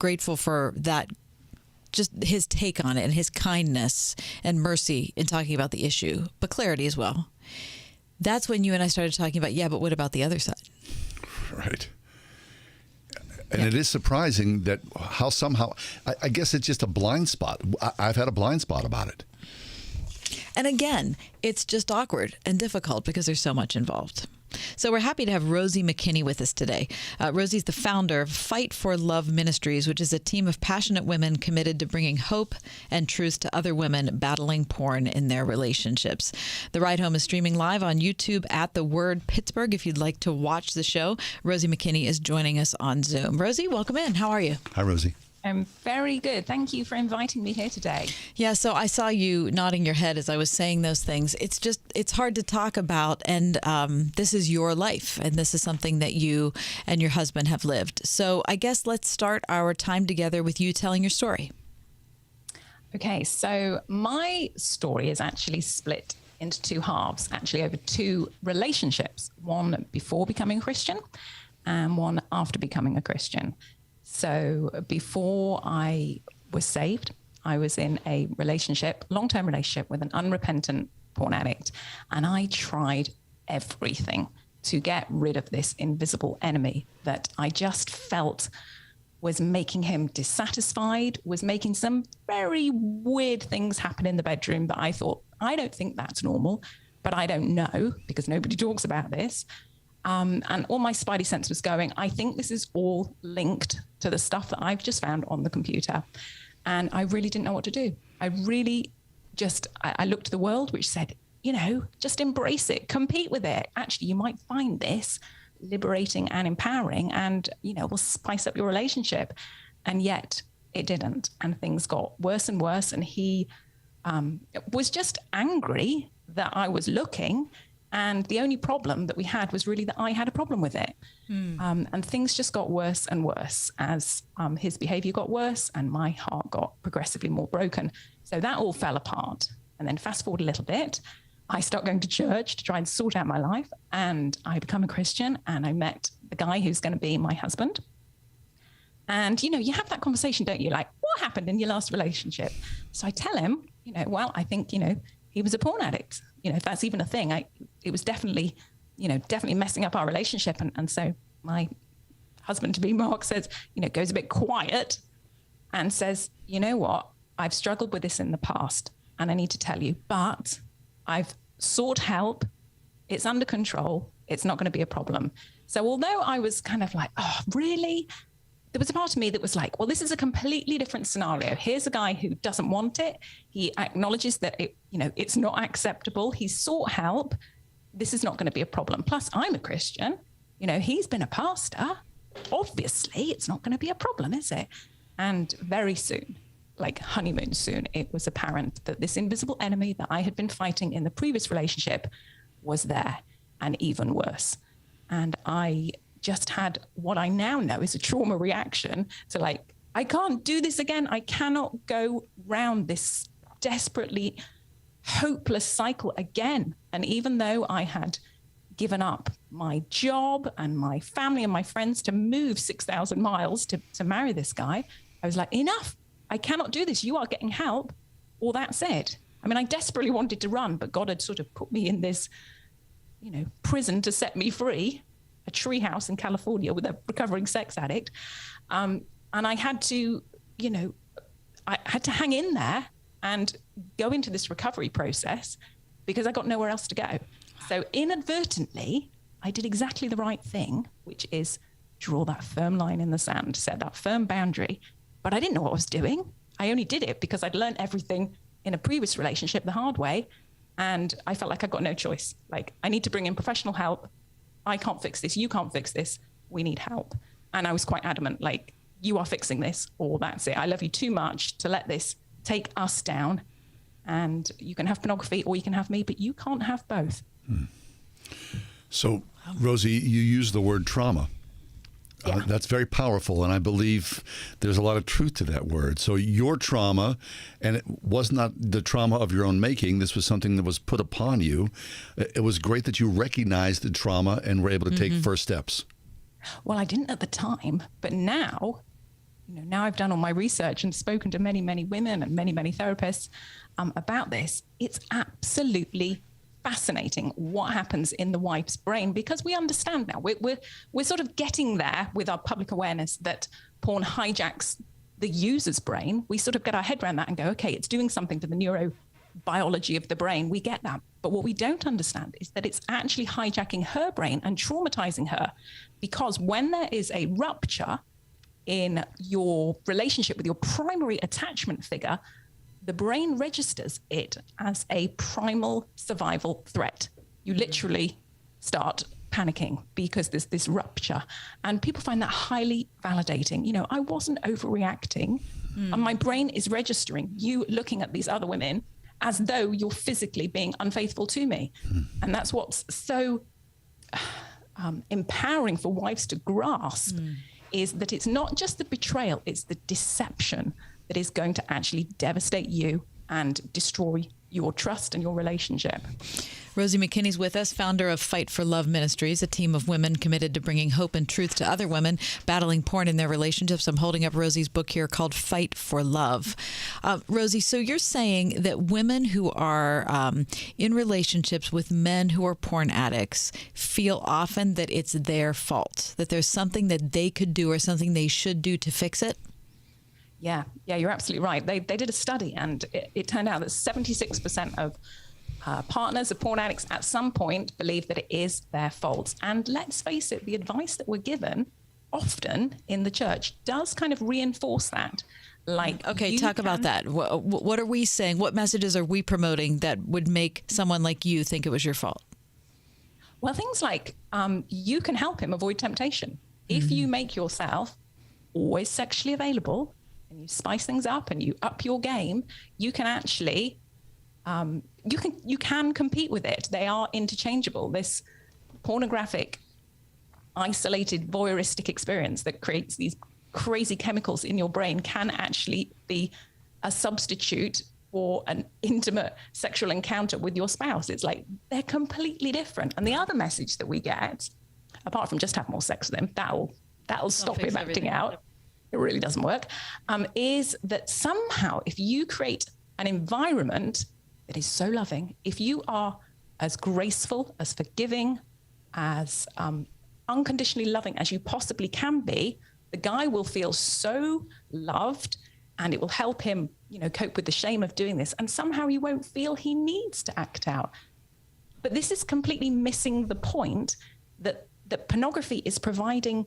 grateful for that, just his take on it and his kindness and mercy in talking about the issue, but clarity as well. That's when you and I started talking about, but what about the other side? Right. And it is surprising that how somehow, I guess it's just a blind spot. I've had a blind spot about it. And again, it's just awkward and difficult because there's so much involved. So we're happy to have Rosie McKinney with us today. Rosie's the founder of Fight for Love Ministries, which is a team of passionate women committed to bringing hope and truth to other women battling porn in their relationships. The Ride Home is streaming live on YouTube at The Word Pittsburgh. If you'd like to watch the show, Rosie McKinney is joining us on Zoom. Rosie, welcome in. How are you? Hi, Rosie. I'm very good. Thank you for inviting me here today. Yeah, so I saw you nodding your head as I was saying those things. It's hard to talk about, and this is your life, and this is something that you and your husband have lived. So I guess let's start our time together with you telling your story. Okay, so my story is actually split into two halves, actually over two relationships, one before becoming a Christian and one after becoming a Christian. So before I was saved, I was in a relationship, long-term relationship with an unrepentant porn addict. And I tried everything to get rid of this invisible enemy that I just felt was making him dissatisfied, was making some very weird things happen in the bedroom that I thought, I don't think that's normal, but I don't know because nobody talks about this. And all my spidey sense was going, I think this is all linked to the stuff that I've just found on the computer. And I really didn't know what to do. I really I looked to the world, which said, just embrace it, compete with it. Actually, you might find this liberating and empowering and, will spice up your relationship. And yet it didn't. And things got worse and worse. And he was just angry that I was looking. And the only problem that we had was really that I had a problem with it. And things just got worse and worse as his behavior got worse and my heart got progressively more broken. So that all fell apart. And then fast forward a little bit, I start going to church to try and sort out my life. And I become a Christian and I met the guy who's going to be my husband. And, you have that conversation, don't you? Like, what happened in your last relationship? So I tell him, I think, he was a porn addict. If that's even a thing, it was definitely messing up our relationship. And so my husband-to-be, Mark, says, goes a bit quiet and says, you know what? I've struggled with this in the past and I need to tell you, but I've sought help. It's under control. It's not going to be a problem. So although I was kind of like, oh, really? There was a part of me that was like, well, this is a completely different scenario. Here's a guy who doesn't want it. He acknowledges that it's not acceptable. He's sought help. This is not going to be a problem. Plus, I'm a Christian. He's been a pastor. Obviously, it's not going to be a problem, is it? And very soon, like honeymoon soon, it was apparent that this invisible enemy that I had been fighting in the previous relationship was there and even worse. And I just had what I now know is a trauma reaction to like, I can't do this again. I cannot go round this desperately hopeless cycle again. And even though I had given up my job and my family and my friends to move 6,000 miles to marry this guy, I was like, enough. I cannot do this. You are getting help or that's it. I mean, I desperately wanted to run, but God had sort of put me in this, prison to set me free. A treehouse in California with a recovering sex addict. And I had to, I had to hang in there and go into this recovery process because I got nowhere else to go. So inadvertently, I did exactly the right thing, which is draw that firm line in the sand, set that firm boundary. But I didn't know what I was doing. I only did it because I'd learned everything in a previous relationship the hard way. And I felt like I got no choice. Like, I need to bring in professional help. I can't fix this. You can't fix this. We need help. And I was quite adamant, like, you are fixing this or that's it. I love you too much to let this take us down. And you can have pornography or you can have me, but you can't have both. So, Rosie, you use the word trauma. Yeah. That's very powerful, and I believe there's a lot of truth to that word. So your trauma, and it was not the trauma of your own making, this was something that was put upon you. It was great that you recognized the trauma and were able to take first steps. Well, I didn't at the time, but now, now I've done all my research and spoken to many, many women and many, many therapists about this. It's absolutely fascinating what happens in the wife's brain, because we understand now. We're sort of getting there with our public awareness that porn hijacks the user's brain. We sort of get our head around that and go, okay, it's doing something to the neurobiology of the brain. We get that. But what we don't understand is that it's actually hijacking her brain and traumatizing her, because when there is a rupture in your relationship with your primary attachment figure, the brain registers it as a primal survival threat. You literally start panicking because there's this rupture. And people find that highly validating. I wasn't overreacting. And my brain is registering you looking at these other women as though you're physically being unfaithful to me. And that's what's so empowering for wives to grasp, is that it's not just the betrayal, it's the deception that is going to actually devastate you and destroy your trust and your relationship. Rosie McKinney's with us, founder of Fight for Love Ministries, a team of women committed to bringing hope and truth to other women battling porn in their relationships. I'm holding up Rosie's book here called Fight for Love. Rosie, so you're saying that women who are in relationships with men who are porn addicts feel often that it's their fault, that there's something that they could do or something they should do to fix it? Yeah, you're absolutely right. They did a study, and it turned out that 76% of partners of porn addicts at some point believe that it is their fault. And let's face it, the advice that we're given often in the church does kind of reinforce that. Okay, talk about that. What are we saying? What messages are we promoting that would make someone like you think it was your fault? Well, things like you can help him avoid temptation. If you make yourself always sexually available, and you spice things up and you up your game, you can actually, you can compete with it. They are interchangeable. This pornographic, isolated, voyeuristic experience that creates these crazy chemicals in your brain can actually be a substitute for an intimate sexual encounter with your spouse. It's like they're completely different. And the other message that we get, apart from just have more sex with them, that'll stop him acting out. It really doesn't work, is that somehow if you create an environment that is so loving, if you are as graceful, as forgiving, as unconditionally loving as you possibly can be, the guy will feel so loved, and it will help him, cope with the shame of doing this. And somehow he won't feel he needs to act out. But this is completely missing the point that pornography is providing.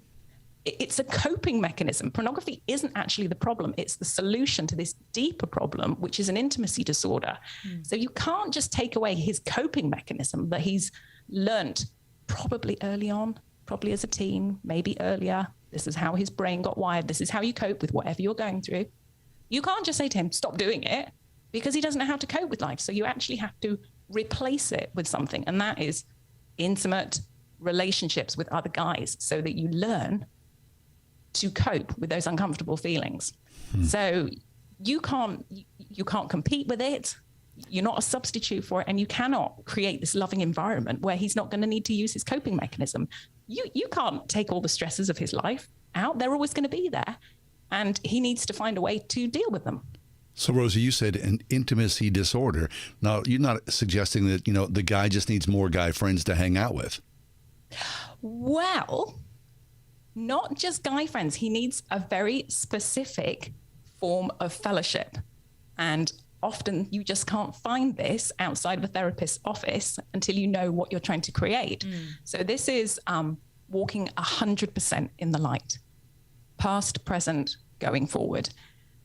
It's a coping mechanism. Pornography isn't actually the problem. It's the solution to this deeper problem, which is an intimacy disorder. So you can't just take away his coping mechanism that he's learnt probably early on, probably as a teen, maybe earlier. This is how his brain got wired. This is how you cope with whatever you're going through. You can't just say to him, stop doing it, because he doesn't know how to cope with life. So you actually have to replace it with something. And that is intimate relationships with other guys, so that you learn to cope with those uncomfortable feelings. So you can't compete with it. You're not a substitute for it, and you cannot create this loving environment where he's not going to need to use his coping mechanism. You can't take all the stresses of his life out. They're always going to be there, and he needs to find a way to deal with them. So, Rosie, you said an intimacy disorder. Now, you're not suggesting that, the guy just needs more guy friends to hang out with. Well, not just guy friends. He needs a very specific form of fellowship. And often you just can't find this outside of a therapist's office until you know what you're trying to create. So this is walking 100% in the light, past, present, going forward.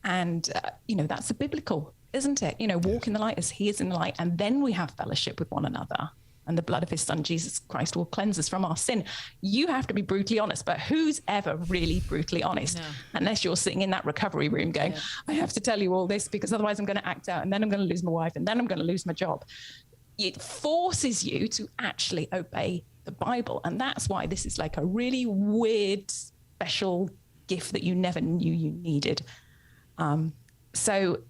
And, that's a biblical, isn't it? Walk in the light as he is in the light. And then we have fellowship with one another. And the blood of his son, Jesus Christ, will cleanse us from our sin. You have to be brutally honest, but who's ever really brutally honest? No. Unless you're sitting in that recovery room going, I have to tell you all this because otherwise I'm going to act out, and then I'm going to lose my wife, and then I'm going to lose my job. It forces you to actually obey the Bible. And that's why this is like a really weird, special gift that you never knew you needed. So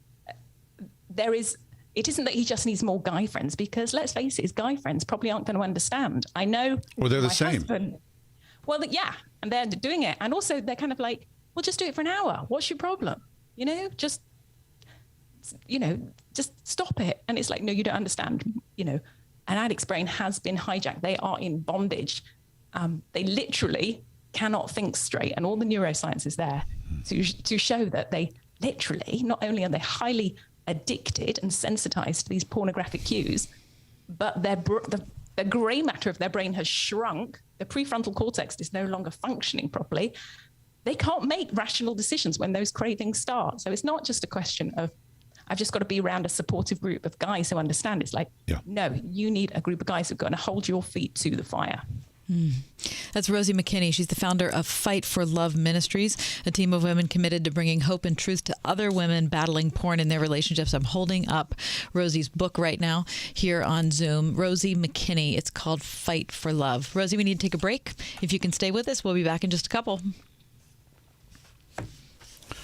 it isn't that he just needs more guy friends, because let's face it, his guy friends probably aren't going to understand. I know. Or they're the same. Well, yeah, and they're doing it. And also they're kind of like, Well, just do it for an hour. What's your problem? Just stop it. And it's like, no, you don't understand. An addict's brain has been hijacked. They are in bondage. They literally cannot think straight. And all the neuroscience is there to show that they literally, not only are they highly addicted and sensitized to these pornographic cues, but the gray matter of their brain has shrunk. The prefrontal cortex is no longer functioning properly. They can't make rational decisions when those cravings start. So it's not just a question of, I've just got to be around a supportive group of guys who understand. It's like, no, you need a group of guys who are going to hold your feet to the fire. That's Rosie McKinney. She's the founder of Fight for Love Ministries, a team of women committed to bringing hope and truth to other women battling porn in their relationships. I'm holding up Rosie's book right now here on Zoom. Rosie McKinney. It's called Fight for Love. Rosie, we need to take a break. If you can stay with us, we'll be back in just a couple.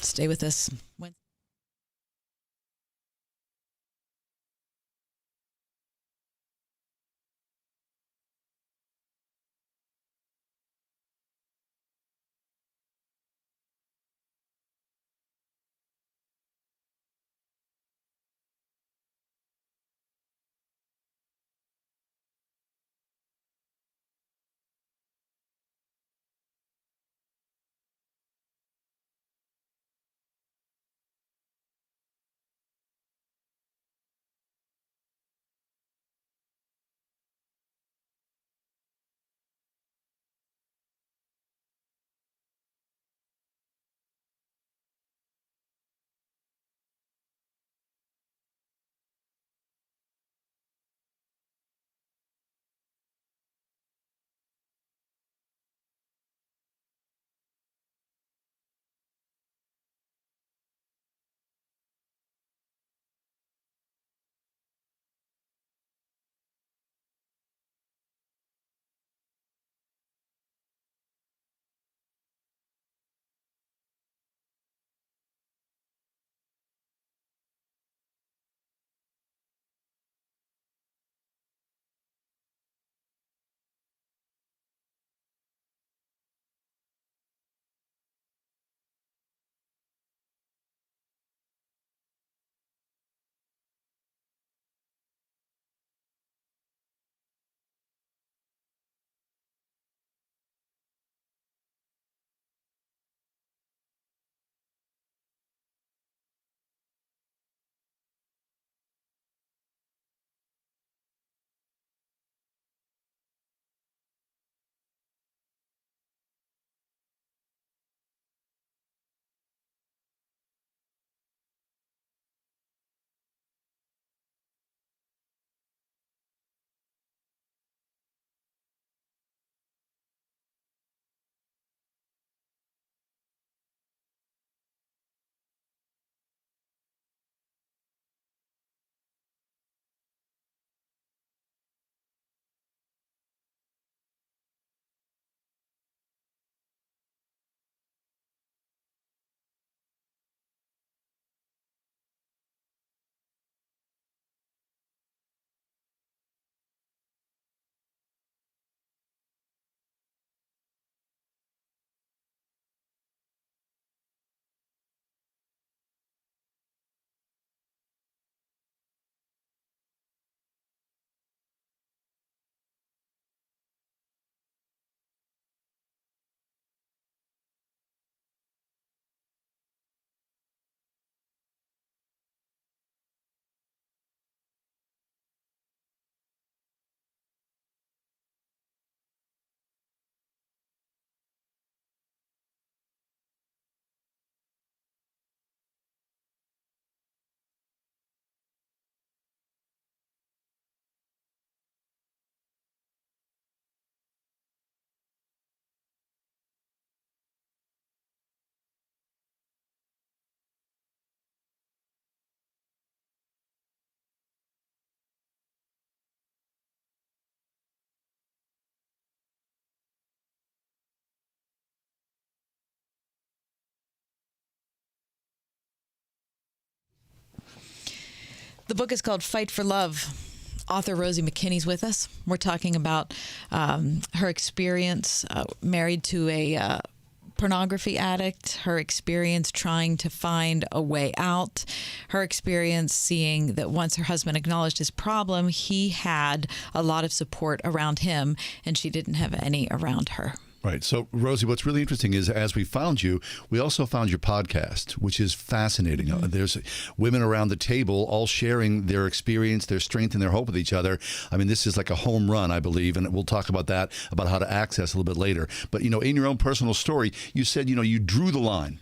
Stay with us. The book is called Fight for Love. Author Rosie McKinney's with us. We're talking about her experience married to a pornography addict, her experience trying to find a way out, her experience seeing that once her husband acknowledged his problem, he had a lot of support around him and she didn't have any around her. Right. So, Rosie, what's really interesting is as we found you, we also found your podcast, which is fascinating. There's women around the table all sharing their experience, their strength, and their hope with each other. I mean, this is like a home run, I believe, and we'll talk about that, about how to access a little bit later. But, in your own personal story, you said, you drew the line.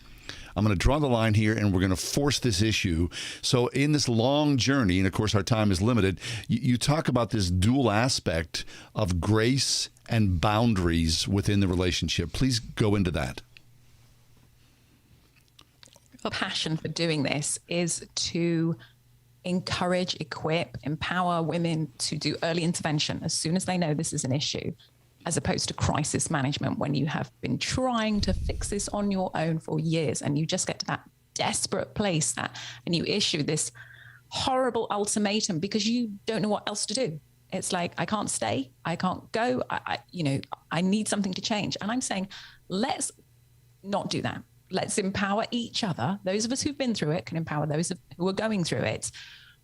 I'm going to draw the line here, and we're going to force this issue. So in this long journey, and of course our time is limited, you talk about this dual aspect of grace and boundaries within the relationship. Please go into that. A passion for doing this is to encourage, equip, empower women to do early intervention as soon as they know this is an issue, as opposed to crisis management when you have been trying to fix this on your own for years and you just get to that desperate place and you issue this horrible ultimatum because you don't know what else to do. It's like, I can't stay, I can't go, I need something to change. And I'm saying, let's not do that. Let's empower each other. Those of us who've been through it can empower those who are going through it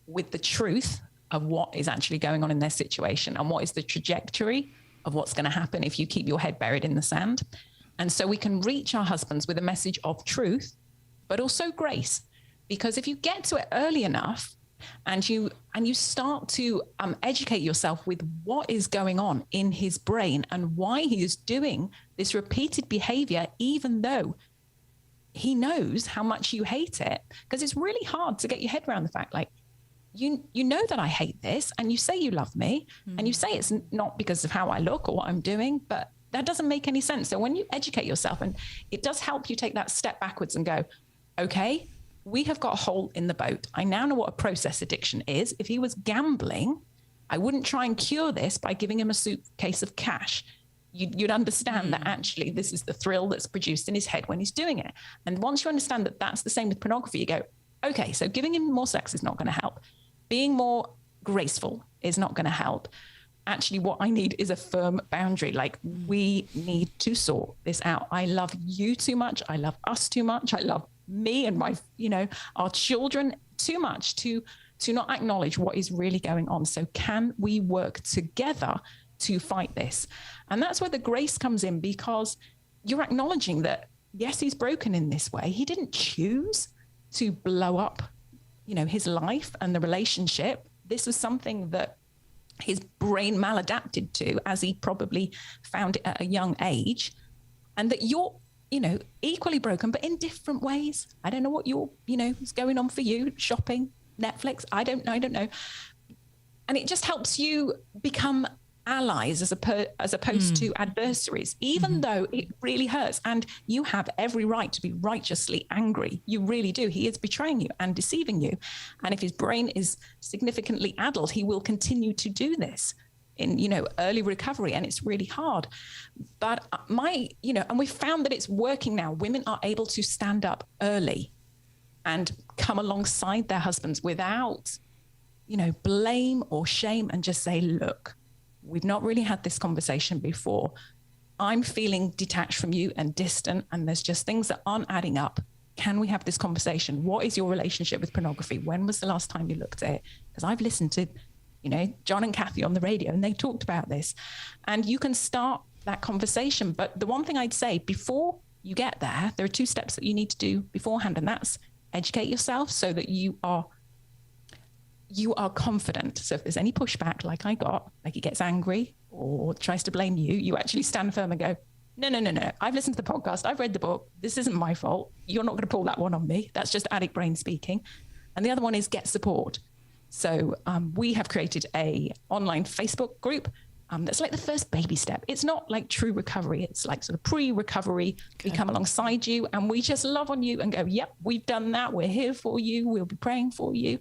with the truth of what is actually going on in their situation and what is the trajectory of what's going to happen if you keep your head buried in the sand. And so we can reach our husbands with a message of truth, but also grace. Because if you get to it early enough and you start to educate yourself with what is going on in his brain and why he is doing this repeated behavior, even though he knows how much you hate it, because it's really hard to get your head around the fact, like, you know that I hate this, and you say you love me, and you say it's not because of how I look or what I'm doing, but that doesn't make any sense. So when you educate yourself, and it does help you take that step backwards and go, okay, we have got a hole in the boat. I now know what a process addiction is. If he was gambling, I wouldn't try and cure this by giving him a suitcase of cash. You'd understand that actually this is the thrill that's produced in his head when he's doing it. And once you understand that that's the same with pornography, you go, okay, so giving him more sex is not going to help. Being more graceful is not going to help. Actually, what I need is a firm boundary. Like, we need to sort this out. I love you too much. I love us too much. I love me and our children too much to not acknowledge what is really going on. So can we work together to fight this? And that's where the grace comes in, because you're acknowledging that, yes, he's broken in this way. He didn't choose to blow up his life and the relationship. This was something that his brain maladapted to, as he probably found it at a young age, and that you're, equally broken, but in different ways. I don't know what is going on for you, shopping, Netflix. I don't know. And it just helps you become allies as opposed to adversaries, even though it really hurts. And you have every right to be righteously angry. You really do. He is betraying you and deceiving you. And if his brain is significantly addled, he will continue to do this in, early recovery. And it's really hard. But and we've found that it's working now. Women are able to stand up early and come alongside their husbands without, blame or shame, and just say, look, we've not really had this conversation before. I'm feeling detached from you and distant, and there's just things that aren't adding up. Can we have this conversation? What is your relationship with pornography? When was the last time you looked at it? Because I've listened to, John and Kathy on the radio, and they talked about this. And you can start that conversation. But the one thing I'd say, before you get there are 2 steps that you need to do beforehand, and that's educate yourself so that you are confident. So if there's any pushback, like I got, like he gets angry or tries to blame you, you actually stand firm and go, no. I've listened to the podcast. I've read the book. This isn't my fault. You're not going to pull that one on me. That's just addict brain speaking. And the other one is get support. So we have created a online Facebook group. That's like the first baby step. It's not like true recovery. It's like sort of pre-recovery. Okay. We come alongside you and we just love on you and go, yep, we've done that. We're here for you. We'll be praying for you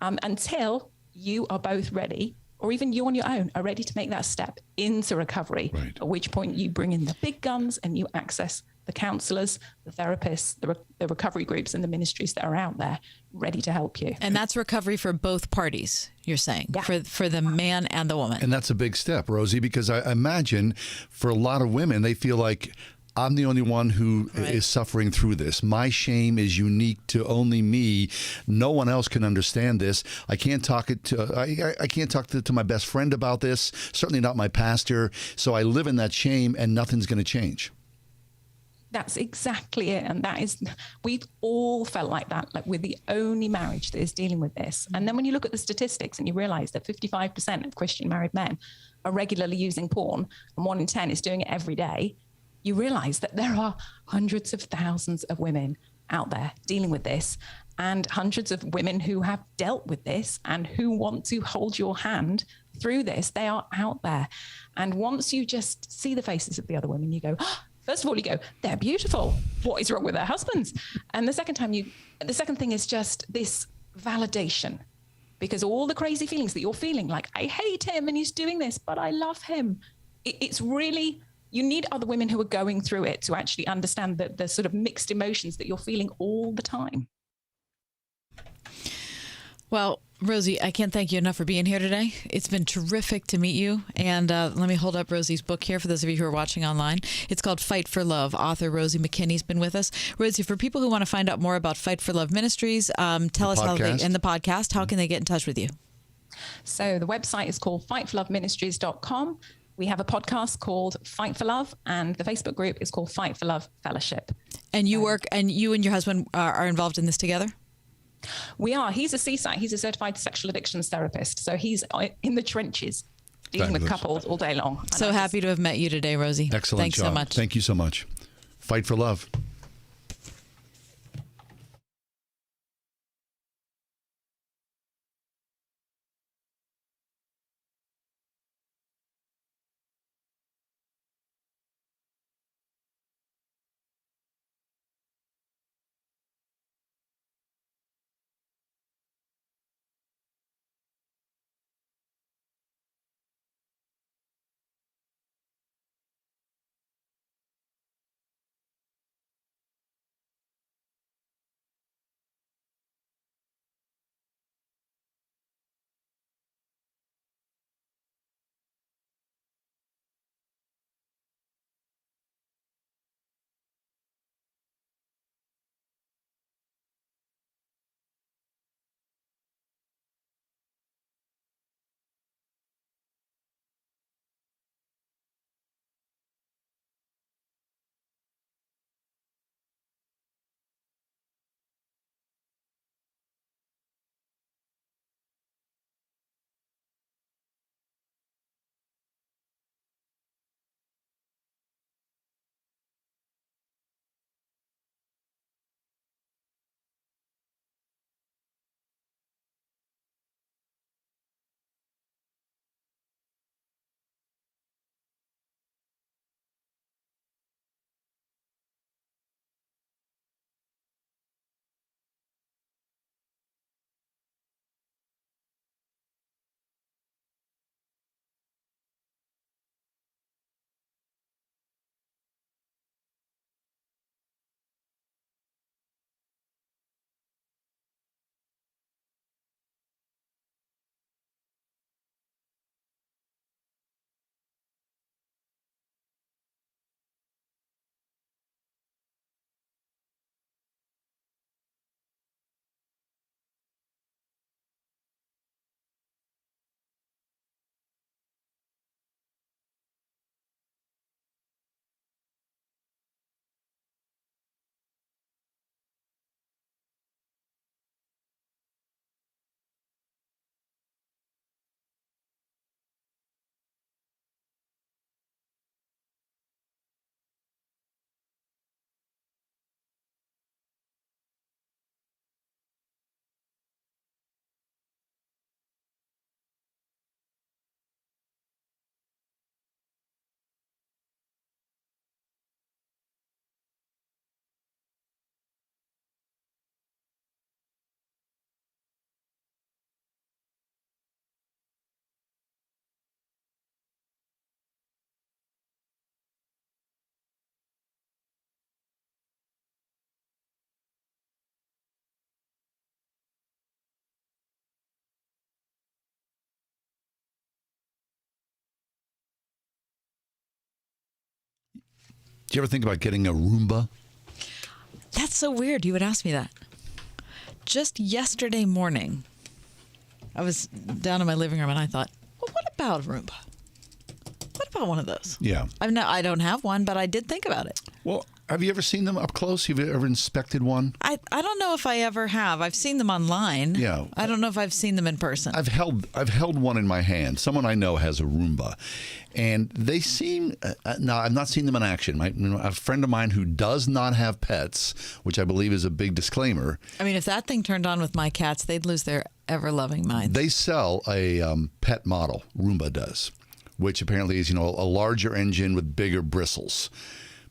until you are both ready, or even you on your own are ready to make that step into recovery, right. At which point you bring in the big guns and you access the counselors, the therapists, the recovery groups and the ministries that are out there ready to help you. And that's recovery for both parties, you're saying, yeah. for the man and the woman. And that's a big step, Rosie, because I imagine for a lot of women, they feel like, I'm the only one who Right. is suffering through this. My shame is unique to only me. No one else can understand this. I can't talk it to. I can't talk to my best friend about this. Certainly not my pastor. So I live in that shame, and nothing's going to change. That's exactly it. And that is, we've all felt like that. Like we're the only marriage that is dealing with this. And then when you look at the statistics and you realize that 55% of Christian married men are regularly using porn and 1 in 10 is doing it every day, you realize that there are hundreds of thousands of women out there dealing with this, and hundreds of women who have dealt with this and who want to hold your hand through this. They are out there. And once you just see the faces of the other women, you go, first of all, you go, they're beautiful. What is wrong with their husbands? And the second thing is just this validation, because all the crazy feelings that you're feeling, like, I hate him and he's doing this, but I love him. It's really, you need other women who are going through it to actually understand the sort of mixed emotions that you're feeling all the time. Well, Rosie, I can't thank you enough for being here today. It's been terrific to meet you. And let me hold up Rosie's book here for those of you who are watching online. It's called Fight for Love. Author Rosie McKinney's been with us. Rosie, for people who want to find out more about Fight for Love Ministries, tell us how they, in the podcast, how can they get in touch with you? So the website is called fightforloveministries.com. We have a podcast called Fight for Love, and the Facebook group is called Fight for Love Fellowship. And you work, and you and your husband are involved in this together? We are. He's a CSAT. He's a certified sexual addictions therapist. So he's in the trenches dealing with couples all day long. So happy to have met you today, Rosie. Excellent Thanks job. so much. Thank you so much. Fight for love. Do you ever think about getting a Roomba? That's so weird. You would ask me that. Just yesterday morning, I was down in my living room and I thought, well, what about a Roomba? What about one of those? Yeah. I don't have one, but I did think about it. Well, have you ever seen them up close? Have you ever inspected one? I don't know if I ever have. I've seen them online. Yeah. I don't know if I've seen them in person. I've held one in my hand. Someone I know has a Roomba, and they seem. Now I've not seen them in action. A friend of mine who does not have pets, which I believe is a big disclaimer. I mean, if that thing turned on with my cats, they'd lose their ever-loving minds. They sell a pet model. Roomba does, which apparently is a larger engine with bigger bristles.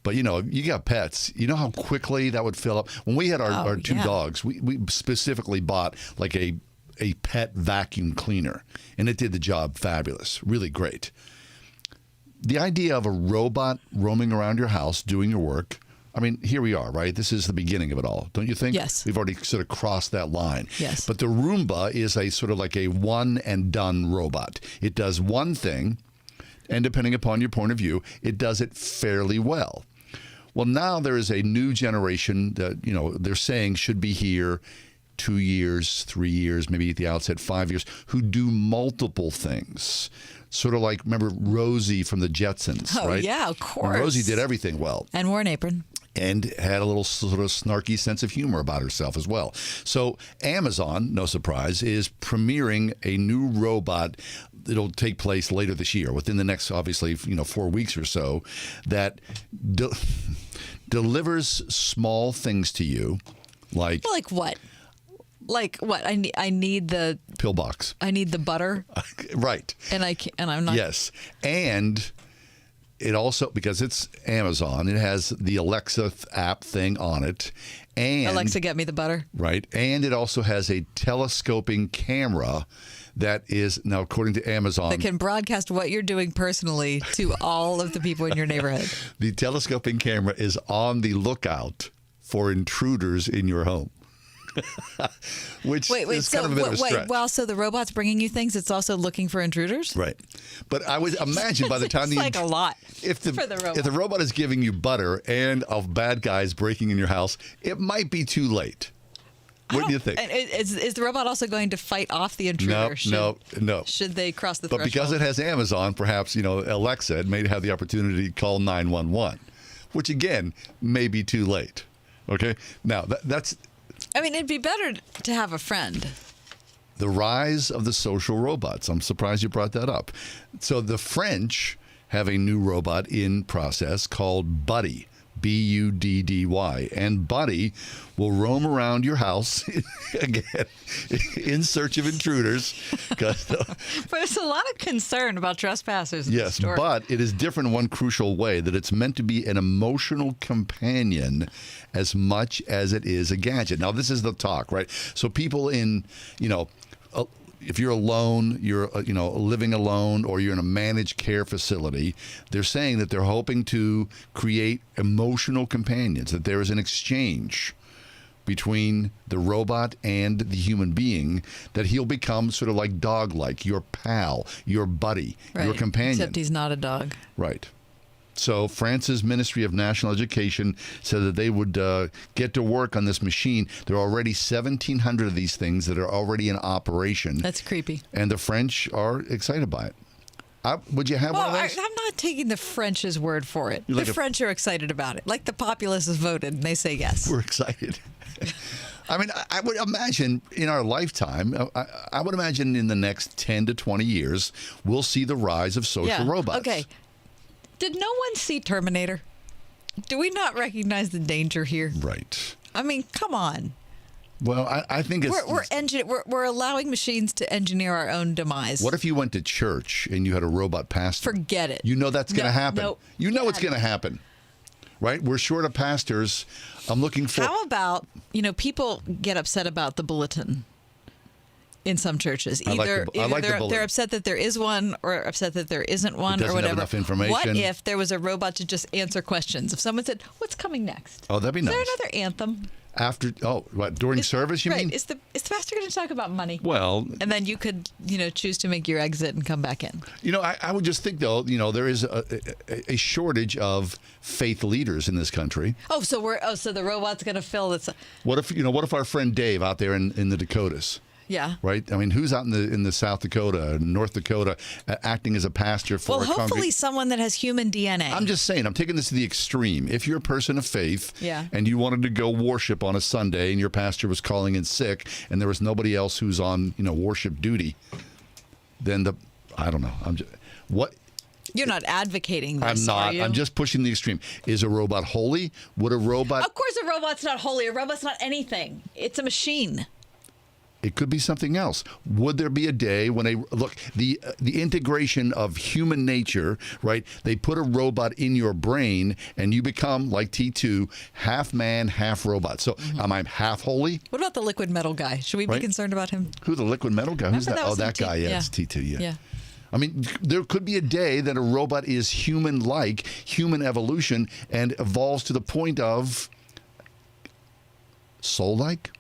But, you got pets. You know how quickly that would fill up? When we had our two dogs, we specifically bought like a pet vacuum cleaner, and it did the job fabulous, really great. The idea of a robot roaming around your house doing your work, I mean, here we are, right? This is the beginning of it all, don't you think? Yes. We've already sort of crossed that line. Yes. But the Roomba is a sort of like a one-and-done robot. It does one thing, and depending upon your point of view, it does it fairly well. Well, now there is a new generation that, they're saying should be here 2 years, 3 years, maybe at the outset 5 years, who do multiple things. Sort of like, remember Rosie from the Jetsons, Oh, right? yeah, of course. And Rosie did everything well. And wore an apron. And had a little sort of snarky sense of humor about herself as well. So Amazon, no surprise, is premiering a new robot that'll take place later this year, within the next, obviously, 4 weeks or so, that delivers small things to you, like Well, like what? Like what? I need the pillbox. I need the butter, Right. and I'm not. Yes. And it also, because it's Amazon, it has the Alexa app thing on it. And Alexa, get me the butter. Right. And it also has a telescoping camera that is, now according to Amazon, That can broadcast what you're doing personally to all of the people in your neighborhood. the telescoping camera is on the lookout for intruders in your home. Which is kind of a bit of a stretch. Well, so the robot's bringing you things. It's also looking for intruders. Right. But I would imagine by the time It's like a lot if the for the robot. if the robot is giving you butter and of bad guys breaking in your house, it might be too late. What do you think? And is the robot also going to fight off the intruder? No. Should they cross the But threshold? because it has Amazon, perhaps, Alexa, it may have the opportunity to call 911, which again may be too late. Okay? Now, that's I mean, it'd be better to have a friend. the rise of the social robots. I'm surprised you brought that up. So the French have a new robot in process called Buddy. Buddy, and Buddy will roam around your house again in search of intruders. But there's a lot of concern about trespassers in this Yes, story. but it is different in one crucial way, that it's meant to be an emotional companion as much as it is a gadget. Now, this is the talk, right? So people in, if you're alone, you're living alone, or you're in a managed care facility, they're saying that they're hoping to create emotional companions, that there is an exchange between the robot and the human being, that he'll become sort of like dog-like, your pal, your buddy, your Right. companion. Except he's not a dog. Right. So France's Ministry of National Education said that they would get to work on this machine. There are already 1,700 of these things that are already in operation. That's creepy. And the French are excited by it. Would you have one of those? I'm not taking the French's word for it. You like The a- French are excited about it. Like the populace has voted and they say yes. We're excited. I mean, I would imagine in our lifetime, I would imagine in the next 10 to 20 years, we'll see the rise of social robots. Okay. Did no one see Terminator? Do we not recognize the danger here? Right. I mean, come on. Well, I think it's... We're allowing machines to engineer our own demise. What if you went to church and you had a robot pastor? Forget it. You know that's going to happen. No, you know it's going to happen. Right? We're short of pastors. I'm looking for... How about, people get upset about the bulletin in some churches. I like the bulletin. They're upset that there is one or upset that there isn't one It doesn't or have whatever. enough information. What if there was a robot to just answer questions? If someone said, what's coming next? Oh, that'd be Is nice. there another anthem? After what during service? You right. mean? Is the pastor going to talk about money? Well, And then you could, choose to make your exit and come back in. I would just think though, there is a shortage of faith leaders in this country. Oh, so the robot's going to fill this. What if our friend Dave out there in the Dakotas? Yeah. Right. I mean, who's out in the South Dakota, North Dakota, acting as a pastor for? Well, hopefully someone that has human DNA. I'm just saying. I'm taking this to the extreme. If you're a person of faith, Yeah. and you wanted to go worship on a Sunday, and your pastor was calling in sick, and there was nobody else who's on worship duty, then I don't know. What. You're not advocating this, I'm not. are you? I'm just pushing the extreme. Is a robot holy? Would a robot? Of course, a robot's not holy. A robot's not anything. It's a machine. It could be something else. Would there be a day when the integration of human nature, right? They put a robot in your brain and you become, like T2, half man, half robot. So am I half holy? What about the liquid metal guy? Should we be Right. concerned about him? Who, the liquid metal guy? Who's Remember that? that was That in guy, T- yes, yeah. T2, yeah. Yeah. I mean, there could be a day that a robot is human-like, human evolution, and evolves to the point of soul-like.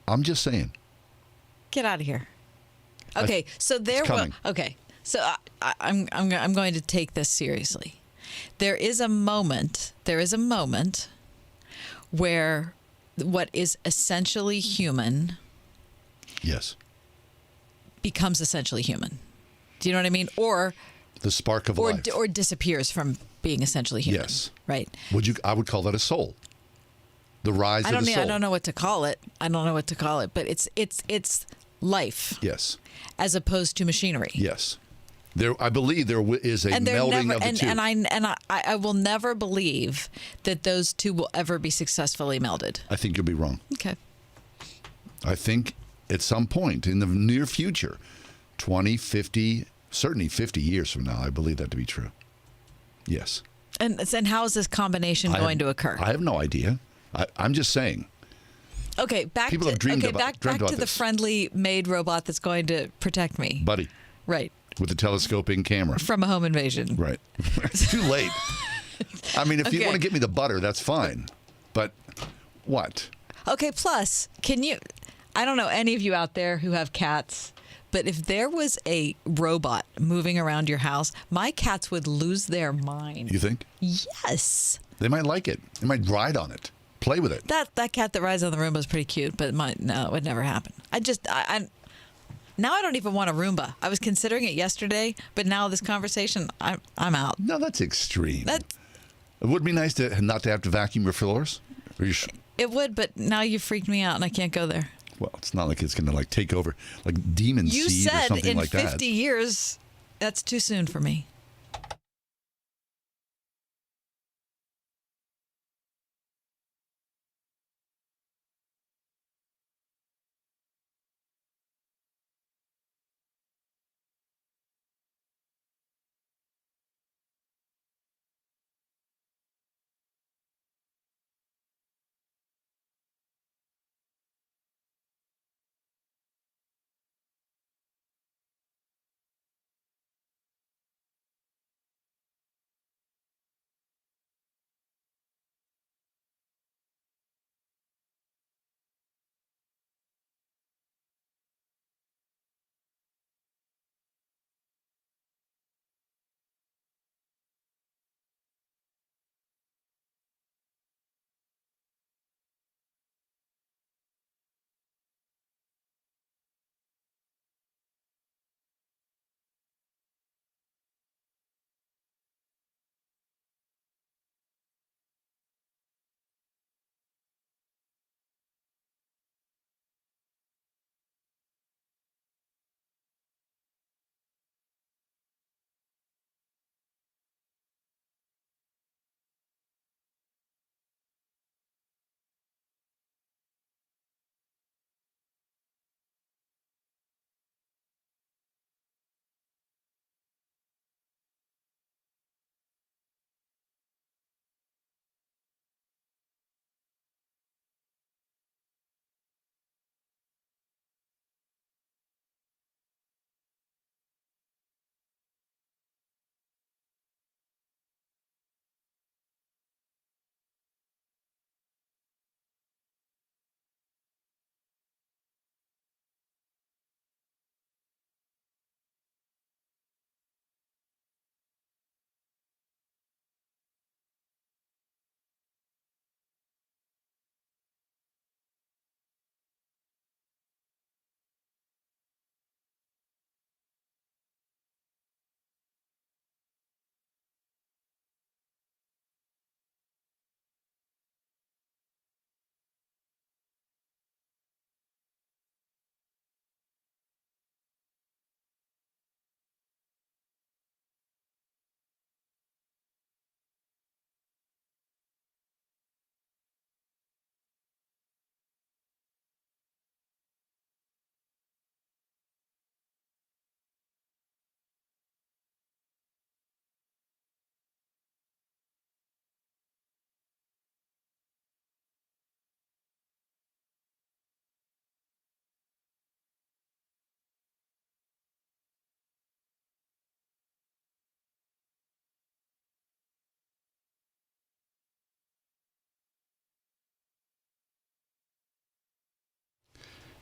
I'm just saying. Get out of here. Okay, so there. coming. Okay, so I'm going to take this seriously. There is a moment. Where what is essentially human Yes. becomes essentially human. Do you know what I mean? Or The spark of life. or disappears from being essentially human. Yes. Right. I would call that a soul. The rise of the soul. I don't know what to call it. But it's life Yes. as opposed to machinery. Yes. I believe there is a And they're melding never, of the and, two. and I will never believe that those two will ever be successfully melded. I think you'll be wrong. Okay. I think at some point in the near future, 20, 50, certainly 50 years from now, I believe that to be true. Yes. And how is this combination going to occur? I have no idea. I'm just saying. Okay, People have dreamed about back to the this. friendly maid robot that's going to protect me. Buddy, Right. with the telescoping camera. From a home invasion. Right. It's too late. I mean, if you Okay. want to get me the butter, that's fine. But what? Okay, plus, I don't know any of you out there who have cats, but if there was a robot moving around your house, my cats would lose their mind. You think? Yes. They might like it. They might ride on it. Play with it. That cat that rides on the Roomba is pretty cute, but no, it would never happen. Now I don't even want a Roomba. I was considering it yesterday, but now this conversation, I'm out. No, that's extreme. It would be nice not to have to vacuum your floors. It would, but now you freaked me out and I can't go there. Well, it's not like it's going to take over like demon You seed or said something in like 50 that. years, that's too soon for me.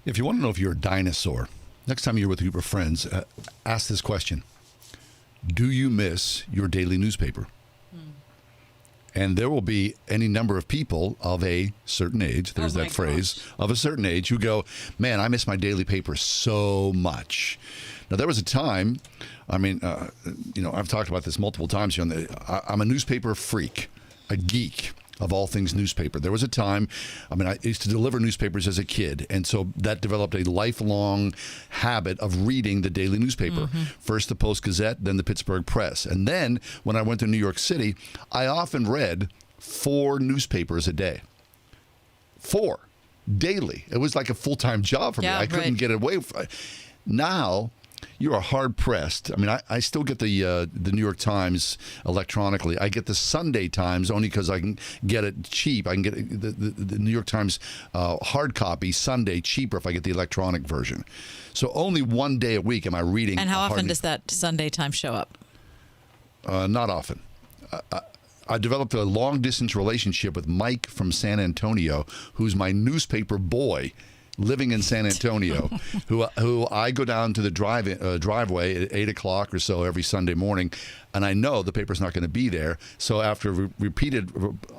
If you want to know if you're a dinosaur, next time you're with a group of friends, ask this question. Do you miss your daily newspaper? And there will be any number of people of a certain age, there's that phrase, of a certain age who go, man, I miss my daily paper so much. Now, there was a time, I've talked about this multiple times here. I'm a newspaper freak, a geek of all things newspaper. There was a time, I used to deliver newspapers as a kid, and so that developed a lifelong habit of reading the daily newspaper. First the Post-Gazette, then the Pittsburgh Press. And then when I went to New York City, I often read 4 newspapers a day. 4 daily. It was like a full-time job for me. I couldn't get away from it. Now, you are hard pressed. I still get the New York Times electronically. I get the Sunday Times only because I can get it cheap. I can get the New York Times hard copy Sunday cheaper if I get the electronic version. So only one day a week am I reading. And how often does that Sunday Times show up? Not often. I developed a long distance relationship with Mike from San Antonio, who's my newspaper boy, living in San Antonio, who I go down to the driveway at 8 o'clock or so every Sunday morning, and I know the paper's not going to be there. So after repeated,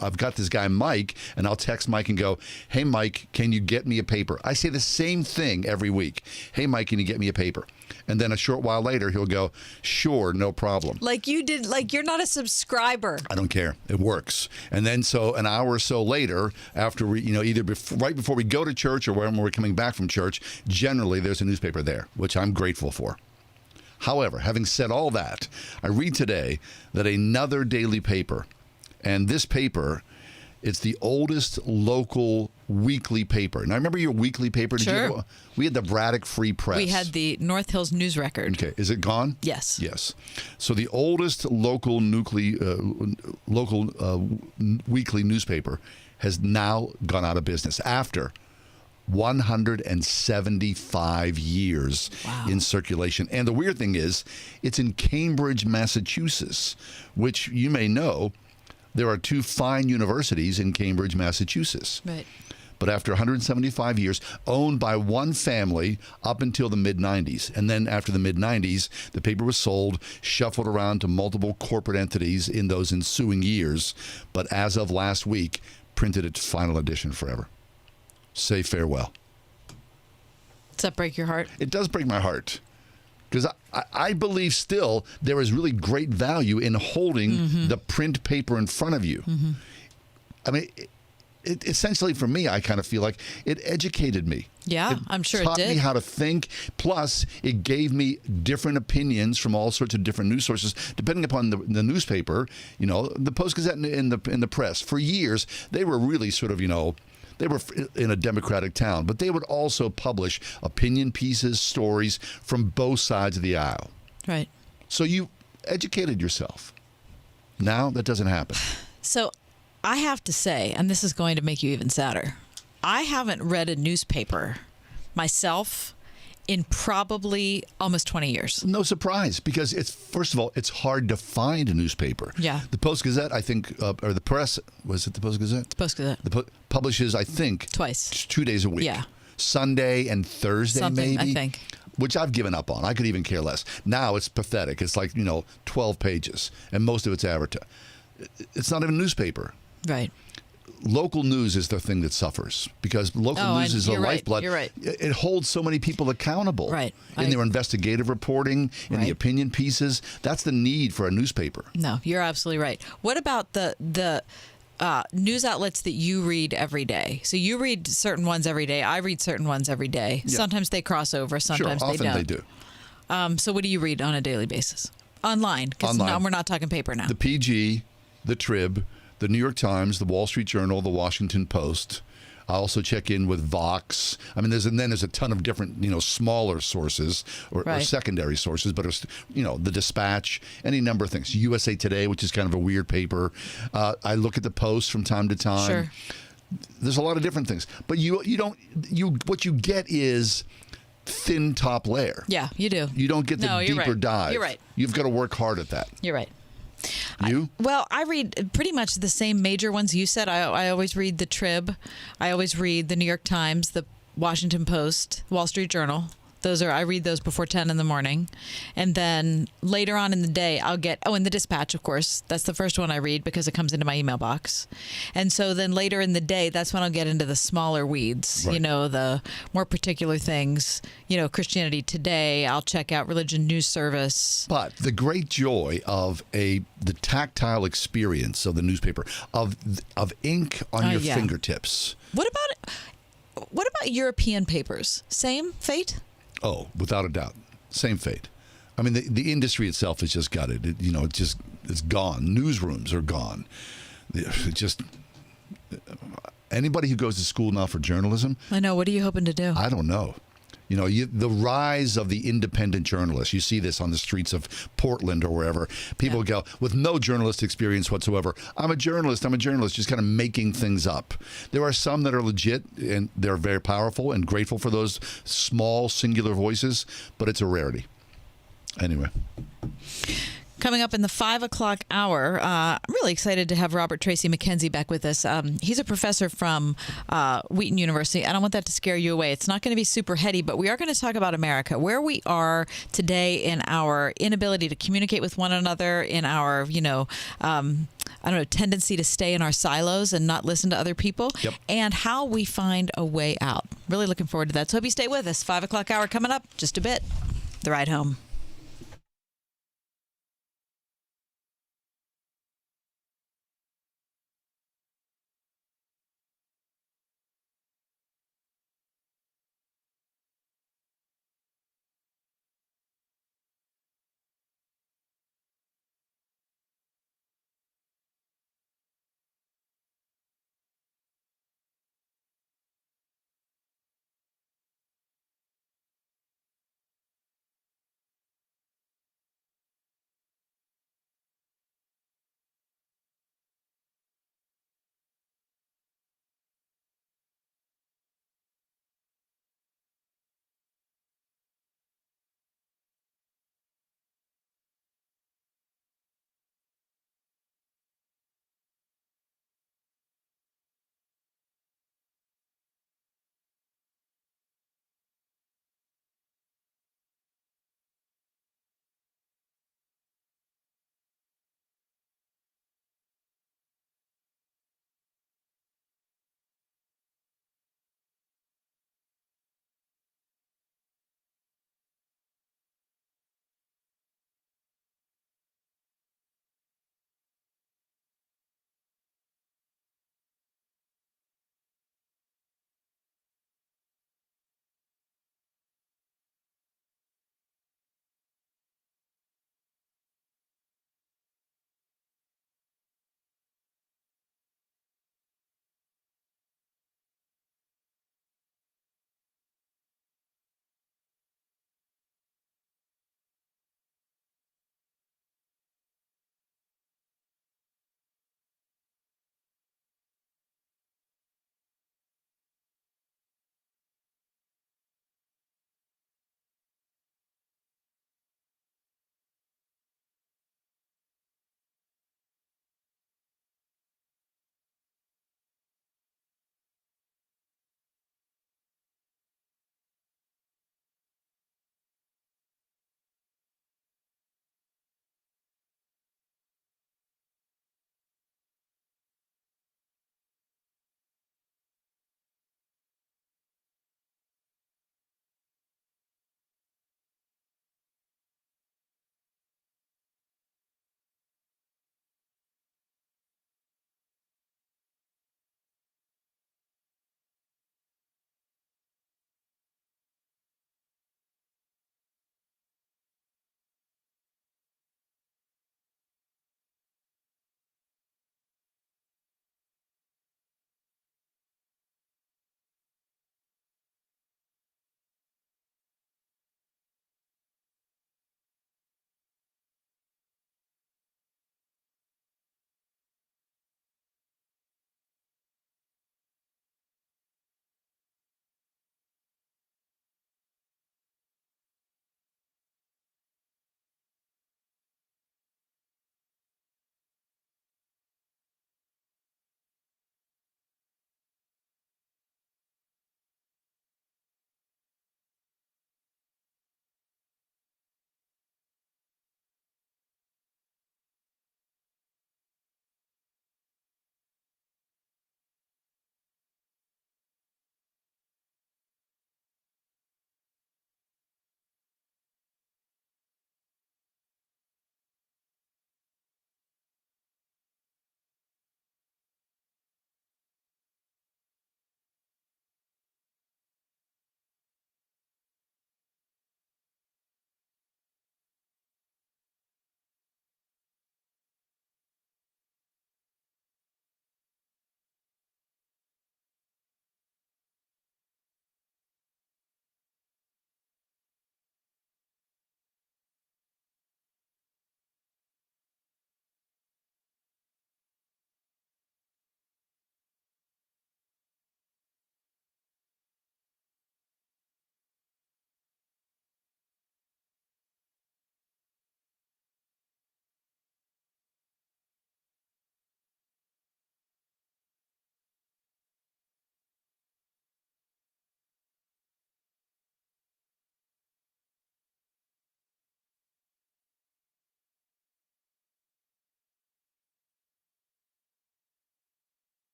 I've got this guy, Mike, and I'll text Mike and go, hey, Mike, can you get me a paper? I say the same thing every week. Hey, Mike, can you get me a paper? And then a short while later, he'll go, sure, no problem. Like you did, like you're not a subscriber. I don't care. It works. And then so an hour or so later, after we, either right before we go to church or when we're coming back from church, generally there's a newspaper there, which I'm grateful for. However, having said all that, I read today that another daily paper, and this paper, it's the oldest local weekly paper. Now, remember your weekly paper? Sure. We had the Braddock Free Press. We had the North Hills News Record. Okay. Is it gone? Yes. Yes. So the oldest local weekly newspaper has now gone out of business after 175 years in circulation. And the weird thing is, it's in Cambridge, Massachusetts, which you may know, there are 2 fine universities in Cambridge, Massachusetts. Right. But after 175 years, owned by one family up until the mid-'90s. And then after the mid-'90s, the paper was sold, shuffled around to multiple corporate entities in those ensuing years. But as of last week, printed its final edition forever. Say farewell. Does that break your heart? It does break my heart. Because I believe still there is really great value in holding the print paper in front of you. It essentially, for me, I kind of feel like it educated me. Yeah, I'm sure it did. It taught me how to think. Plus, it gave me different opinions from all sorts of different news sources, depending upon the newspaper. The Post-Gazette and the press. For years, they were really sort of, they were in a democratic town, but they would also publish opinion pieces, stories from both sides of the aisle. Right. So you educated yourself. Now that doesn't happen. So I have to say, and this is going to make you even sadder, I haven't read a newspaper myself in probably almost 20 years. No surprise, because first of all, it's hard to find a newspaper. Yeah. The Post-Gazette, I think, or the press, was it the Post-Gazette? The Post-Gazette. Publishes, I think, twice. 2 days a week. Yeah. Sunday and Thursday, Something, maybe. I think. Which I've given up on. I could even care less. Now it's pathetic. It's like, 12 pages, and most of it's advertised. It's not even a newspaper. Right. Local news is the thing that suffers, because local news is the lifeblood. You're right. It holds so many people accountable. Right. In their investigative reporting, in the opinion pieces. That's the need for a newspaper. No, you're absolutely right. What about the news outlets that you read every day? So you read certain ones every day. I read certain ones every day. Yeah. Sometimes they cross over. Sometimes sure, they don't. often they do. So what do you read on a daily basis? Online. Because we're not talking paper now. The PG, the Trib, the New York Times, the Wall Street Journal, the Washington Post. I also check in with Vox. There's a ton of different, smaller sources or secondary sources, but the Dispatch, any number of things. USA Today, which is kind of a weird paper. I look at the Post from time to time. Sure. There's a lot of different things, but what you get is thin top layer. Yeah, you do. You don't get the deeper dive. You're right. You've got to work hard at that. You're right. You? I read pretty much the same major ones you said. I always read the Trib. I always read the New York Times, the Washington Post, Wall Street Journal. I read those before 10 in the morning. And then later on in the day, I'll get, and the Dispatch, of course. That's the first one I read because it comes into my email box. And so then later in the day, that's when I'll get into the smaller weeds, Right. the more particular things, Christianity Today. I'll check out Religion News Service. But the great joy of the tactile experience of the newspaper, of ink on your yeah. fingertips. What about European papers? Same fate? Oh, without a doubt. Same fate. I mean, the industry itself has just gutted. It's gone. Newsrooms are gone. Anybody who goes to school now for journalism, I know. What are you hoping to do? I don't know. The rise of the independent journalist. You see this on the streets of Portland or wherever. People go with no journalist experience whatsoever. I'm a journalist, just kind of making things up. There are some that are legit, and they're very powerful and grateful for those small, singular voices, but it's a rarity. Anyway. Coming up in the 5 o'clock hour, I'm really excited to have Robert Tracy McKenzie back with us. He's a professor from Wheaton University. I don't want that to scare you away. It's not going to be super heady, but we are going to talk about America, where we are today in our inability to communicate with one another, in our, tendency to stay in our silos and not listen to other people, Yep. and how we find a way out. Really looking forward to that. So hope you stay with us. 5 o'clock hour coming up, just a bit. The ride home.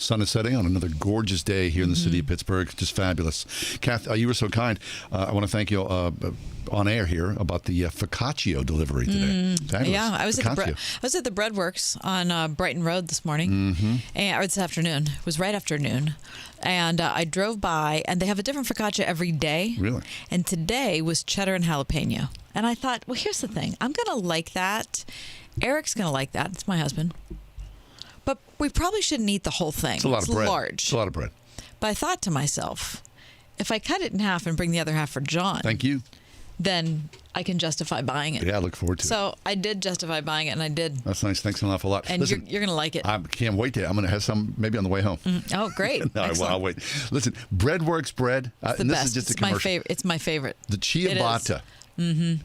Sun is setting on another gorgeous day here in the city of Pittsburgh. Just fabulous. Kath, you were so kind. I want to thank you on air here about the focaccia delivery today. Fabulous. Yeah, I was at the Breadworks on Brighton Road this morning, or this afternoon. It was right after noon. And I drove by, and they have a different focaccia every day. Really? And today was cheddar and jalapeno. And I thought, well, here's the thing. I'm going to like that. Eric's going to like that. It's my husband. But we probably shouldn't eat the whole thing. It's a lot of bread. Large. It's a lot of bread. But I thought to myself, if I cut it in half and bring the other half for John, Thank you. then I can justify buying it. Yeah, I look forward to it. So I did justify buying it, and I did. That's nice. Thanks an awful lot. And Listen, you're going to like it. I can't wait to. I'm going to have some maybe on the way home. Oh, great. No, Excellent. I'll wait. Listen, Breadworks bread. It's the and this best. is just a It's my commercial. favorite. It's my favorite. The It is. ciabatta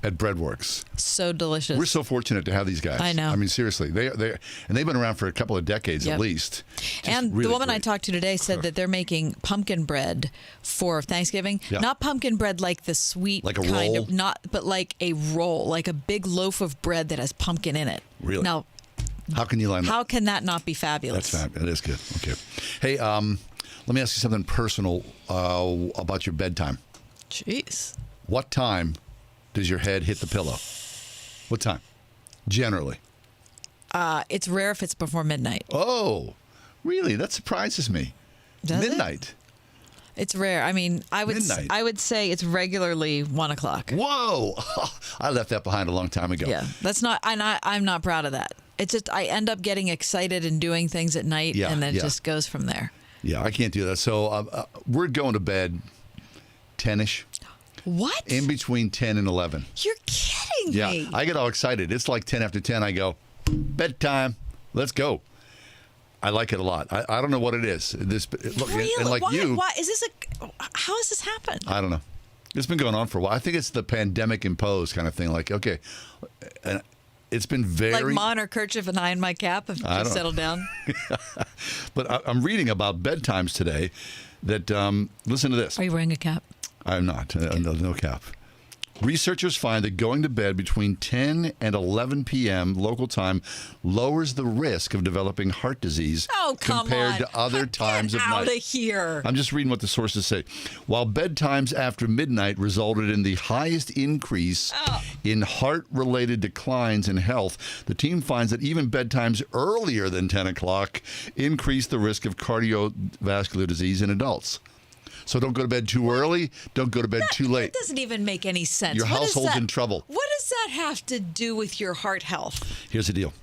at Breadworks. So delicious. We're so fortunate to have these guys. I know. I mean, seriously, they've been around for a couple of decades Yep. at least. Just And really the woman I great. talked to today said that they're making pumpkin bread for Thanksgiving. Yeah. Not pumpkin bread like the sweet Like a kind roll? of, not, but like a roll, like a big loaf of bread that has pumpkin in it. Really? Now, How can you line that? how can that not be fabulous? That's fab. That is good. Okay. Hey, let me ask you something personal about your bedtime. Jeez. What time does your head hit the pillow? What time? Generally. It's rare if it's before midnight. Oh, really? That surprises me. Does it? Midnight. It's rare. I mean, I Midnight. would say it's regularly 1 o'clock. Whoa! I left that behind a long time ago. Yeah, that's not. I'm not proud of that. It's just I end up getting excited and doing things at night, Yeah, and then yeah. it just goes from there. Yeah, I can't do that. So we're going to bed 10-ish, What? in between 10 and 11. You're kidding Yeah, me. I get all excited. It's like 10 after 10. I go, bedtime. Let's go. I like it a lot. I don't know what it is. Look, Really? and like why, you, Why is this how has this happened? I don't know. It's been going on for a while. I think it's the pandemic imposed kind of thing. Like, okay, and it's been very. Like mon or kerchief and I in my cap have I just don't- settled down. But I'm reading about bedtimes today. That listen to this. Are you wearing a cap? I'm not. No cap. Researchers find that going to bed between 10 and 11 p.m. local time lowers the risk of developing heart disease Oh, come compared on. to other times of Get out night. of here. I'm just reading what the sources say. While bedtimes after midnight resulted in the highest increase in heart-related declines in health, the team finds that even bedtimes earlier than 10 o'clock increase the risk of cardiovascular disease in adults. So don't go to bed too early. Don't go to bed too late. That doesn't even make any sense. Your What does household's that- in trouble. What does that have to do with your heart health? Here's the deal.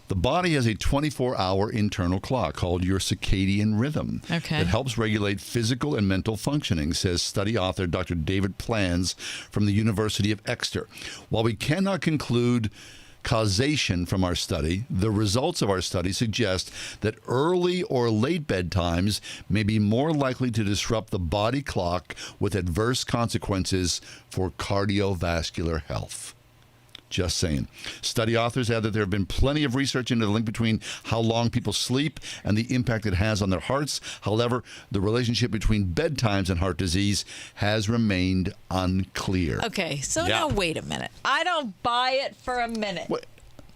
The body has a 24-hour internal clock called your circadian rhythm Okay. that helps regulate physical and mental functioning, says study author Dr. David Plans from the University of Exeter. While we cannot conclude causation from our study, the results of our study suggest that early or late bedtimes may be more likely to disrupt the body clock with adverse consequences for cardiovascular health. Just saying. Study authors add that there have been plenty of research into the link between how long people sleep and the impact it has on their hearts. However, the relationship between bedtimes and heart disease has remained unclear. Okay, so Yeah. now wait a minute. I don't buy it for a minute. What?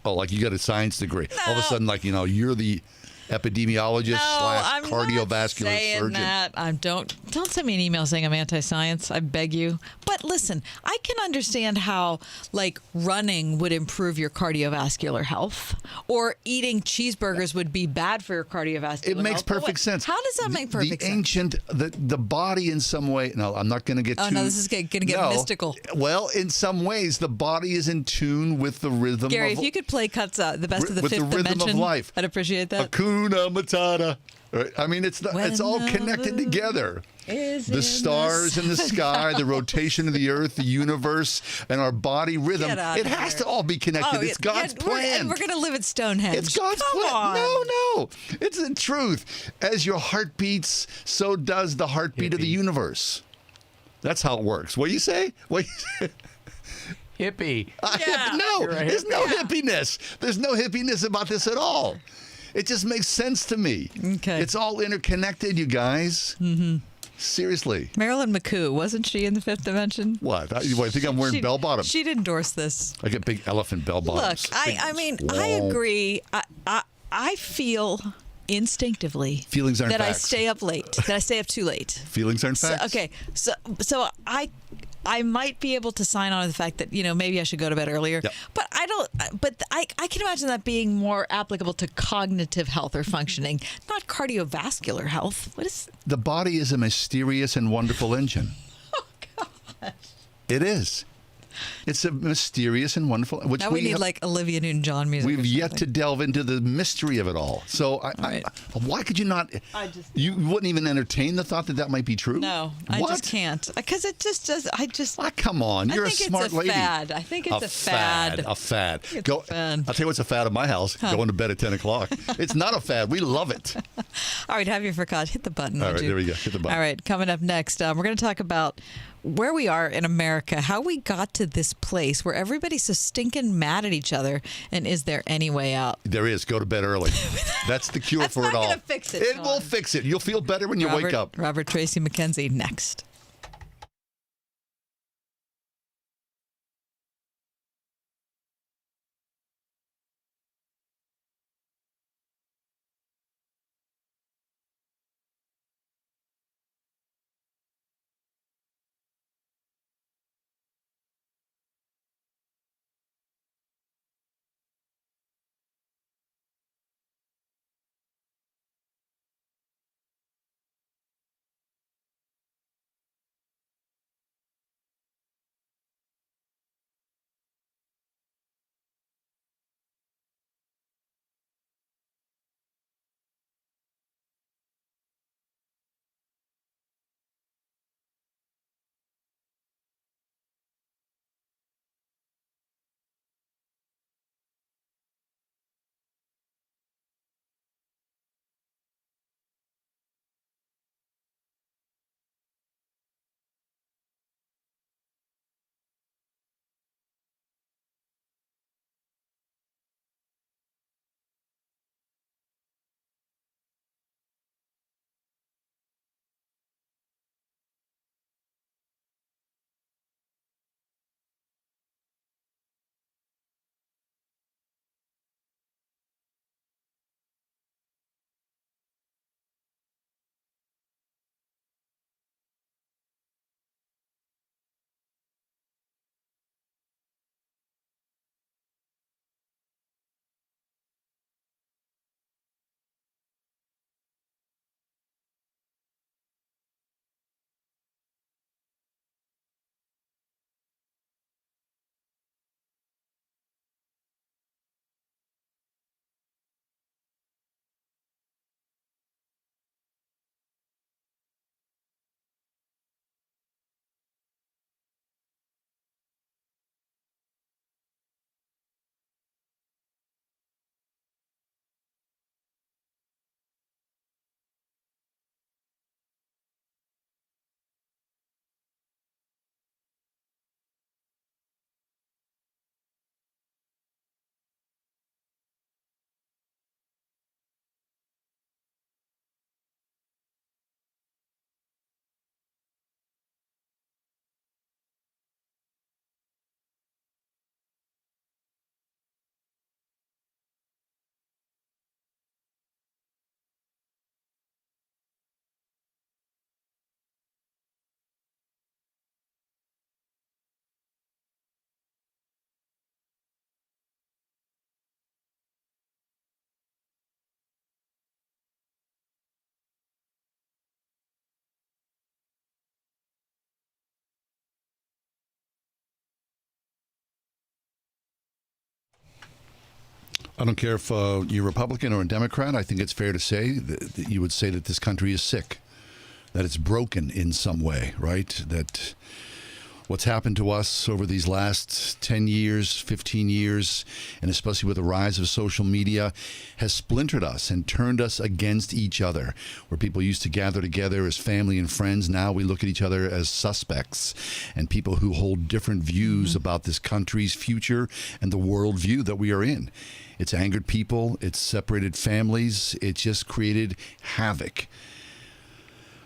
Oh, like you got a science degree. All of a No. sudden, like, you're the epidemiologist I'm / cardiovascular not saying surgeon. that. Don't send me an email saying I'm anti-science. I beg you. But listen, I can understand how like running would improve your cardiovascular health, or eating cheeseburgers would be bad for your cardiovascular. It makes health. But perfect sense. How does that make perfect the sense? ancient, the body in some way. No, I'm not going to get Oh, too. no, this is going to get mystical. Well, in some ways, the body is in tune with the rhythm. Gary, of if you could play cuts out the best of the with the fifth rhythm of dimension, life. I'd appreciate that. Hakuna Matata. Right? I mean, it's all When connected the together. is in The the stars in the sky, the rotation of the earth, the universe, and our body rhythm. Get out It of has here. to all be connected. It's God's plan. We're going to live at Stonehenge. It's God's Come plan. on. No. It's the truth. As your heart beats, so does the heartbeat of the universe. That's how it works. What do you say? What do you say? Hippie. Yeah. No, You're a there's no hippie. hippiness. There's no hippiness about this at all. It just makes sense to me. Okay. It's all interconnected, you guys. Mm-hmm. Seriously. Marilyn McCoo, wasn't she in the fifth dimension? What? I think I'm wearing bell bottoms. She'd endorse this. I get big elephant bell Look, bottoms. I mean, I Whoa. agree. I feel instinctively Feelings aren't that I facts. stay up late, that I stay up too late. Feelings aren't So, facts. okay, so I might be able to sign on to the fact that maybe I should go to bed earlier, Yep. but I don't. But I can imagine that being more applicable to cognitive health or functioning, not cardiovascular health. What is? The body is a mysterious and wonderful engine. Oh God! It is. It's a mysterious and wonderful. Which Now we need have- like Olivia Newton-John music. We've or yet to something. delve into the mystery of it all. So, right. why could you not? You wouldn't even entertain the thought that that might be true. No, I What? just can't because it just does. Ah, come on, you're I a think smart it's a lady. fad. I think it's a fad. A fad. It's a fad. I'll tell you what's a fad at my house. Going to bed at 10 o'clock. It's not a fad. We love it. All right, have you forgot? Hit the button. All would right, you? there we go. Hit the button. All right, coming up next, we're going to talk about where we are in America, how we got to this place where everybody's so stinking mad at each other, and is there any way out? There is. Go to bed early. That's the cure That's for not it all. gonna fix it, It Sean. will fix it. You'll feel better when you wake up. Robert Tracy McKenzie next. I don't care if you're Republican or a Democrat. I think it's fair to say that you would say that this country is sick, that it's broken in some way, right? That what's happened to us over these last 10 years, 15 years, and especially with the rise of social media, has splintered us and turned us against each other. Where people used to gather together as family and friends, now we look at each other as suspects and people who hold different views about this country's future and the worldview that we are in. It's angered people. It's separated families. It's just created havoc.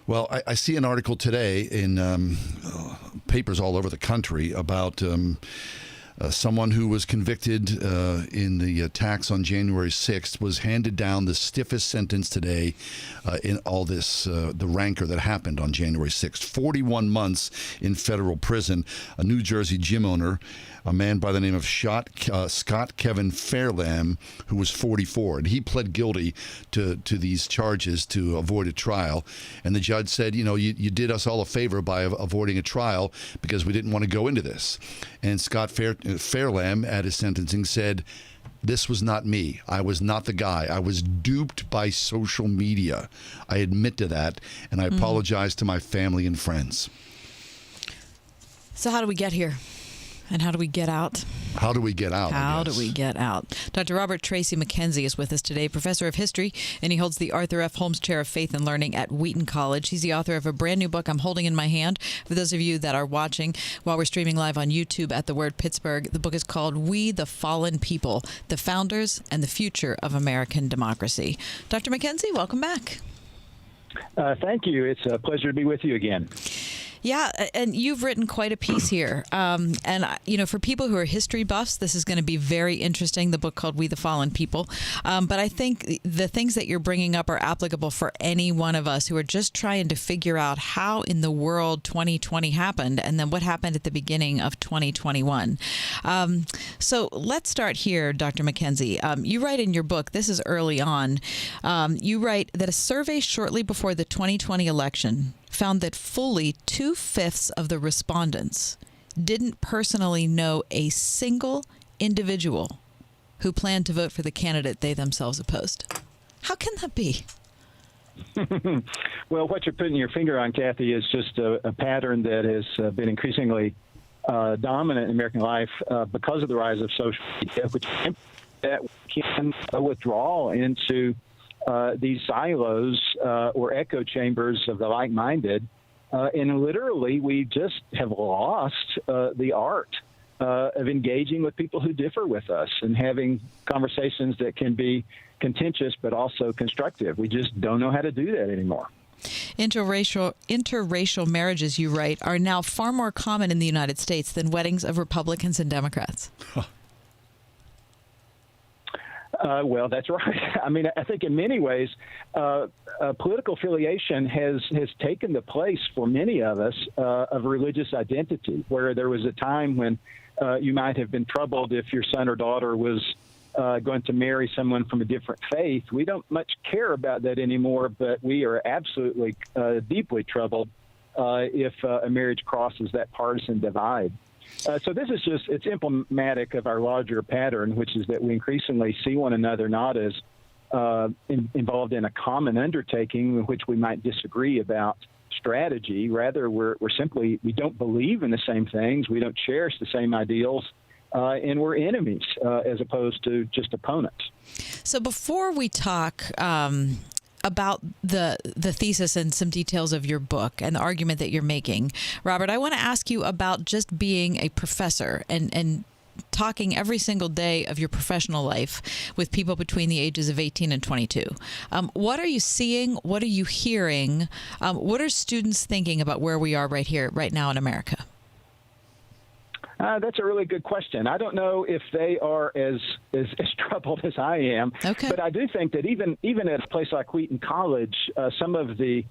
Well, I see an article today in papers all over the country about Someone who was convicted in the attacks on January 6th was handed down the stiffest sentence today in all this, the rancor that happened on January 6th. 41 months in federal prison. A New Jersey gym owner, a man by the name of Scott Kevin Fairlamb, who was 44. And he pled guilty to these charges to avoid a trial. And the judge said, you know, you did us all a favor by avoiding a trial because we didn't want to go into this. And Scott Fairlamb, at his sentencing, said, "This was not me. I was not the guy. I was duped by social media. I admit to that, and I apologize to my family and friends." So how do we get here? And how do we get out? How do we get out? How do we get out? Dr. Robert Tracy McKenzie is with us today, professor of history, and he holds the Arthur F. Holmes Chair of Faith and Learning at Wheaton College. He's the author of a brand new book I'm holding in my hand. For those of you that are watching while we're streaming live on YouTube at The Word Pittsburgh, the book is called We the Fallen People, The Founders and the Future of American Democracy. Dr. McKenzie, welcome back. Thank you. It's a pleasure to be with you again. Yeah, and you've written quite a piece here. And, you know, for people who are history buffs, this is going to be very interesting, the book called We the Fallen People. But I think the things that you're bringing up are applicable for any one of us who are just trying to figure out how in the world 2020 happened and then what happened at the beginning of 2021. So let's start here, Dr. McKenzie. You write in your book, this is early on, you write that a survey shortly before the 2020 election found that fully 2/5 of the respondents didn't personally know a single individual who planned to vote for the candidate they themselves opposed. How can that be? Well, what you're putting your finger on, Kathy, is just a pattern that has been increasingly dominant in American life because of the rise of social media, which that can withdraw into these silos or echo chambers of the like-minded. And literally, we just have lost the art of engaging with people who differ with us and having conversations that can be contentious but also constructive. We just don't know how to do that anymore. Interracial marriages, you write, are now far more common in the United States than weddings of Republicans and Democrats. Well, that's right. I mean, I think in many ways, political affiliation has taken the place for many of us of religious identity, where there was a time when you might have been troubled if your son or daughter was going to marry someone from a different faith. We don't much care about that anymore, but we are absolutely deeply troubled if a marriage crosses that partisan divide. So this is just, it's emblematic of our larger pattern, which is that we increasingly see one another not as involved in a common undertaking in which we might disagree about strategy. Rather, we don't believe in the same things, we don't cherish the same ideals, and we're enemies as opposed to just opponents. So before we talk about the thesis and some details of your book and the argument that you're making, Robert, I want to ask you about just being a professor and talking every single day of your professional life with people between the ages of 18 and 22. What are you seeing? What are you hearing? What are students thinking about where we are right here, right now in America? That's a really good question. I don't know if they are as troubled as I am, but I do think that even at a place like Wheaton College, some of the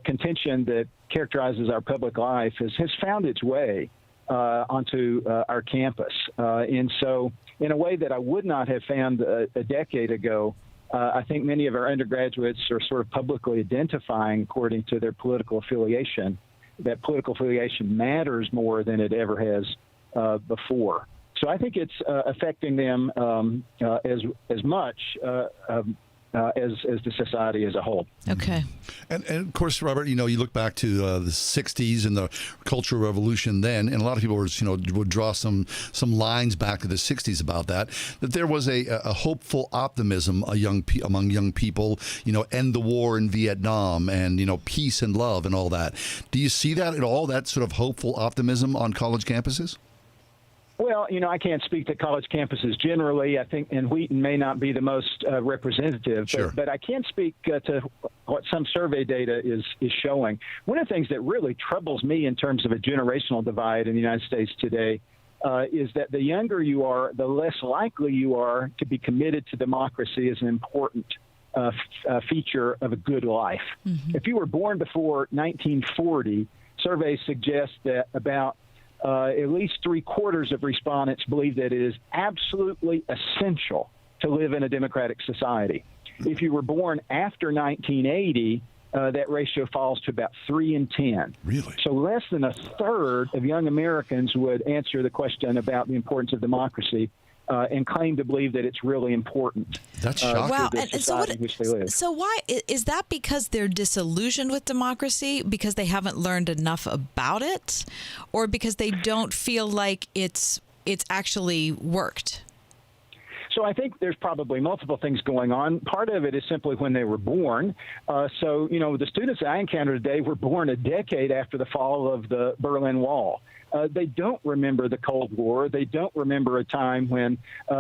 contention that characterizes our public life has found its way onto our campus. And so in a way that I would not have found a decade ago, I think many of our undergraduates are sort of publicly identifying, according to their political affiliation, that political affiliation matters more than it ever has before. So I think it's affecting them as much as the society as a whole. Okay. And of course, Robert, you look back to the 60s and the Cultural Revolution then, and a lot of people would draw some lines back to the 60s about that there was a hopeful optimism among young people, end the war in Vietnam and, peace and love and all that. Do you see that at all, that sort of hopeful optimism on college campuses? Well, I can't speak to college campuses generally. I think, and Wheaton may not be the most representative, sure. but I can speak to what some survey data is showing. One of the things that really troubles me in terms of a generational divide in the United States today is that the younger you are, the less likely you are to be committed to democracy as an important feature of a good life. Mm-hmm. If you were born before 1940, surveys suggest that about at least 3/4 of respondents believe that it is absolutely essential to live in a democratic society. If you were born after 1980, that ratio falls to about 3 in 10. Really? So less than a third of young Americans would answer the question about the importance of democracy and claim to believe that it's really important. That's shocking. Wow. To the society in which they live. So why is that? Because they're disillusioned with democracy, because they haven't learned enough about it, or because they don't feel like it's actually worked? So I think there's probably multiple things going on. Part of it is simply when they were born. So, the students I encounter today were born a decade after the fall of the Berlin Wall. They don't remember the Cold War. They don't remember a time when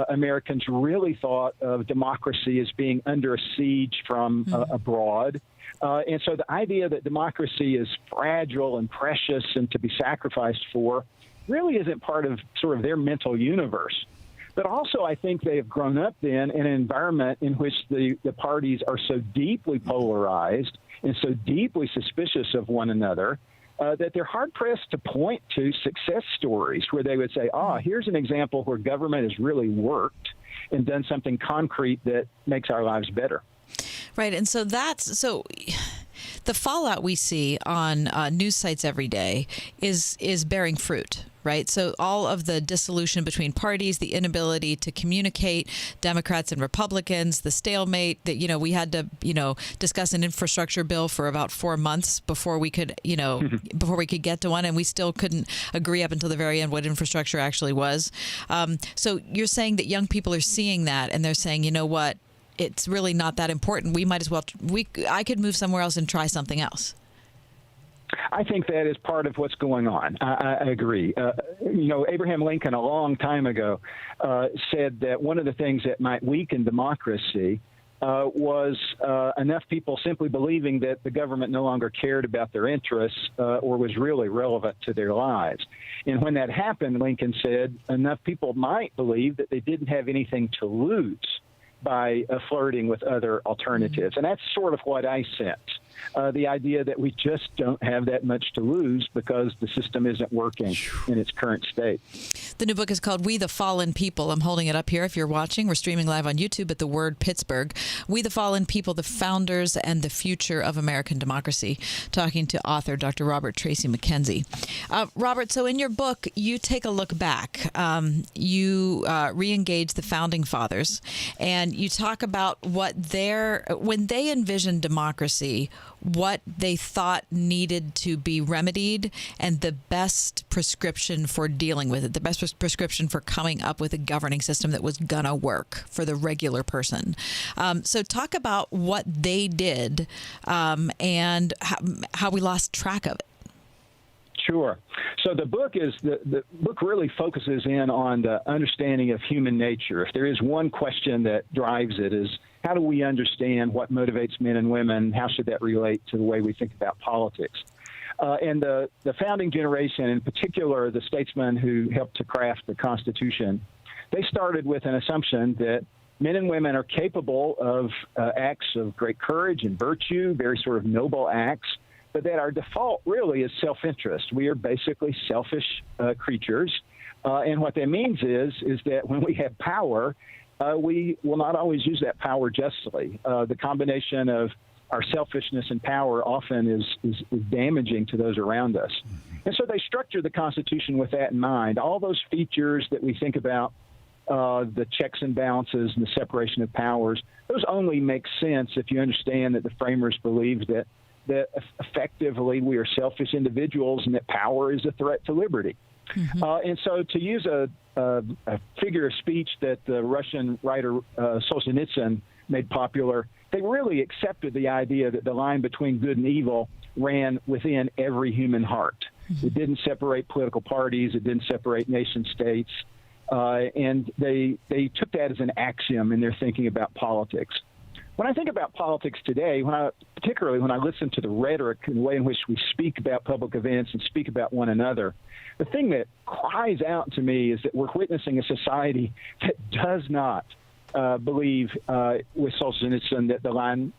Americans really thought of democracy as being under a siege from abroad. And so the idea that democracy is fragile and precious and to be sacrificed for really isn't part of sort of their mental universe. But also, I think they have grown up then in an environment in which the parties are so deeply polarized and so deeply suspicious of one another that they're hard-pressed to point to success stories where they would say, here's an example where government has really worked and done something concrete that makes our lives better. Right. And so the fallout we see on news sites every day is bearing fruit. Right. So all of the dissolution between parties, the inability to communicate, Democrats and Republicans, the stalemate that, we had to, discuss an infrastructure bill for about 4 months before we could, before we could get to one. And we still couldn't agree up until the very end what infrastructure actually was. So you're saying that young people are seeing that and they're saying, you know what, it's really not that important. We might as well I could move somewhere else and try something else. I think that is part of what's going on. I agree. Abraham Lincoln a long time ago said that one of the things that might weaken democracy was enough people simply believing that the government no longer cared about their interests or was really relevant to their lives. And when that happened, Lincoln said enough people might believe that they didn't have anything to lose by flirting with other alternatives. And that's sort of what I sense. The idea that we just don't have that much to lose because the system isn't working in its current state. The new book is called We the Fallen People. I'm holding it up here if you're watching. We're streaming live on YouTube at The Word Pittsburgh. We the Fallen People, the Founders and the Future of American Democracy. Talking to author Dr. Robert Tracy McKenzie. Robert, so in your book, you take a look back. You re-engage the Founding Fathers, and you talk about when they envisioned democracy, what they thought needed to be remedied and the best prescription for dealing with it, the best prescription for coming up with a governing system that was going to work for the regular person. So talk about what they did and how we lost track of it. Sure. So the book really focuses in on the understanding of human nature. If there is one question that drives it, is how do we understand what motivates men and women? How should that relate to the way we think about politics? And the founding generation, in particular, the statesmen who helped to craft the Constitution, they started with an assumption that men and women are capable of acts of great courage and virtue, very sort of noble acts, but that our default really is self-interest. We are basically selfish creatures. And what that means is that when we have power, we will not always use that power justly. The combination of our selfishness and power often is damaging to those around us. And so they structure the Constitution with that in mind. All those features that we think about, the checks and balances and the separation of powers, those only make sense if you understand that the framers believed that effectively we are selfish individuals and that power is a threat to liberty. Mm-hmm. And so to use a figure of speech that the Russian writer Solzhenitsyn made popular, they really accepted the idea that the line between good and evil ran within every human heart. Mm-hmm. It didn't separate political parties. It didn't separate nation states. And they took that as an axiom in their thinking about politics. when I think about politics today, particularly when I listen to the rhetoric and the way in which we speak about public events and speak about one another, the thing that cries out to me is that we're witnessing a society that does not believe with Solzhenitsyn that the line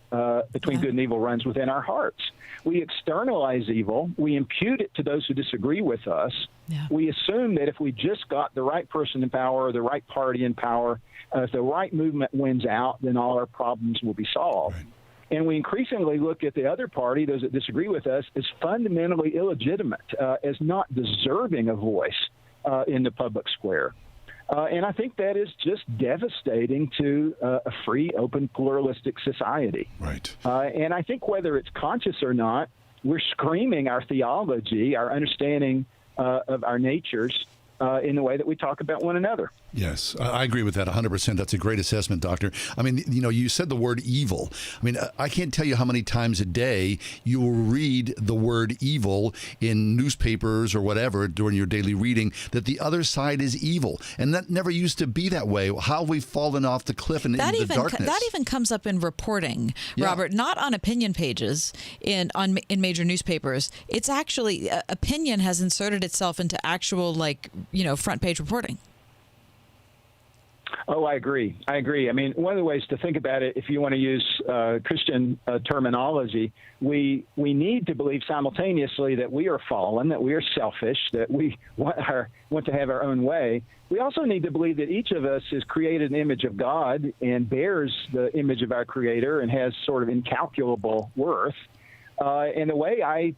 between good and evil runs within our hearts. We externalize evil. We impute it to those who disagree with us. Yeah. We assume that if we just got the right person in power or the right party in power, if the right movement wins out, then all our problems will be solved. Right. And we increasingly look at the other party, those that disagree with us, as fundamentally illegitimate, as not deserving a voice in the public square. And I think that is just devastating to a free, open, pluralistic society. Right. And I think whether it's conscious or not, we're screaming our theology, our understanding of our natures in the way that we talk about one another. Yes, I agree with that 100%. That's a great assessment, Doctor. I mean, you said the word evil. I mean, I can't tell you how many times a day you will read the word evil in newspapers or whatever during your daily reading, that the other side is evil. And that never used to be that way. How we've fallen off the cliff into the darkness. That even comes up in reporting, Robert, not on opinion pages in major newspapers. It's actually, opinion has inserted itself into actual, front page reporting. Oh, I agree. I mean, one of the ways to think about it, if you want to use Christian terminology, we need to believe simultaneously that we are fallen, that we are selfish, that we want to have our own way. We also need to believe that each of us is created in the image of God and bears the image of our Creator and has sort of incalculable worth. And the way I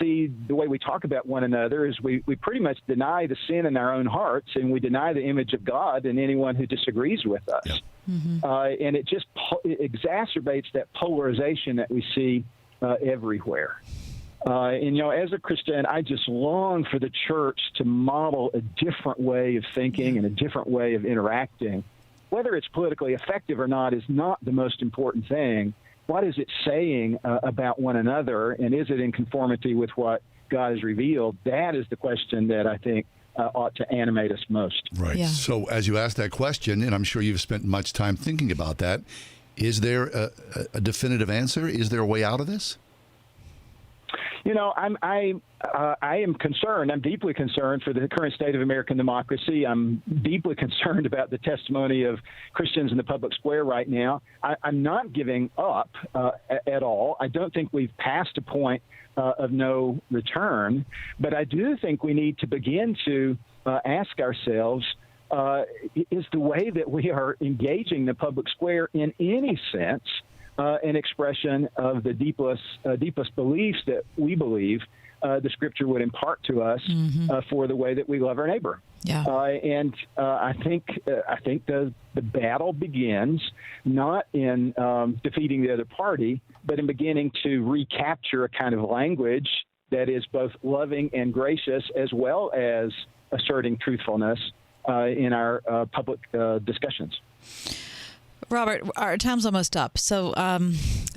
see the way we talk about one another is we pretty much deny the sin in our own hearts, and we deny the image of God in anyone who disagrees with us. Yeah. Mm-hmm. And it just exacerbates that polarization that we see everywhere. And as a Christian, I just long for the church to model a different way of thinking and a different way of interacting. Whether it's politically effective or not is not the most important thing. What is it saying about one another, and is it in conformity with what God has revealed? That is the question that I think ought to animate us most. Right. Yeah. So as you ask that question, and I'm sure you've spent much time thinking about that, is there a definitive answer? Is there a way out of this? I am concerned. I'm deeply concerned for the current state of American democracy. I'm deeply concerned about the testimony of Christians in the public square right now. I'm not giving up at all. I don't think we've passed a point of no return, but I do think we need to begin to ask ourselves, is the way that we are engaging the public square in any sense an expression of the deepest beliefs that we believe the Scripture would impart to us for the way that we love our neighbor. Yeah. I think the battle begins not in defeating the other party, but in beginning to recapture a kind of language that is both loving and gracious, as well as asserting truthfulness in our public discussions. Robert, our time's almost up. So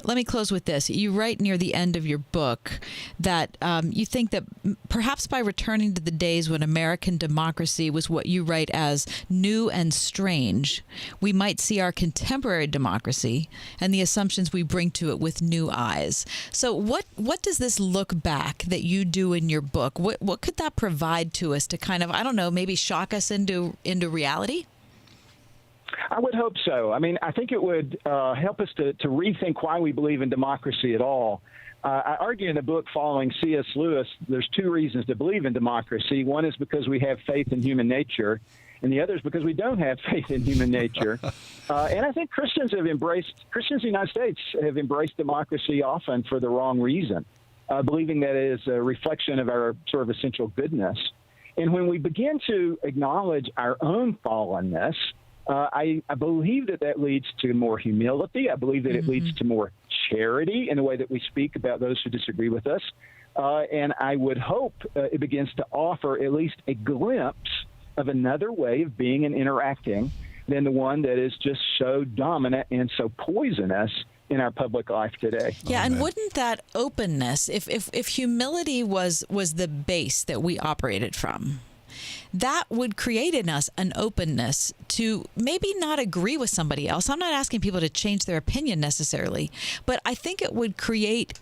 let me close with this. You write near the end of your book that you think that perhaps by returning to the days when American democracy was what you write as new and strange, we might see our contemporary democracy and the assumptions we bring to it with new eyes. So what does this look back that you do in your book? What could that provide to us to kind of, I don't know, maybe shock us into reality? I would hope so. I mean, I think it would help us to rethink why we believe in democracy at all. I argue in the book following C.S. Lewis, there's two reasons to believe in democracy. One is because we have faith in human nature, and the other is because we don't have faith in human nature. And I think Christians in the United States have embraced democracy often for the wrong reason, believing that it is a reflection of our sort of essential goodness. And when we begin to acknowledge our own fallenness, I believe that leads to more humility. I believe that it leads to more charity in the way that we speak about those who disagree with us. And I would hope it begins to offer at least a glimpse of another way of being and interacting than the one that is just so dominant and so poisonous in our public life today. Yeah, and wouldn't that openness, if humility was the base that we operated from, that would create in us an openness to maybe not agree with somebody else. I'm not asking people to change their opinion necessarily, but I think it would create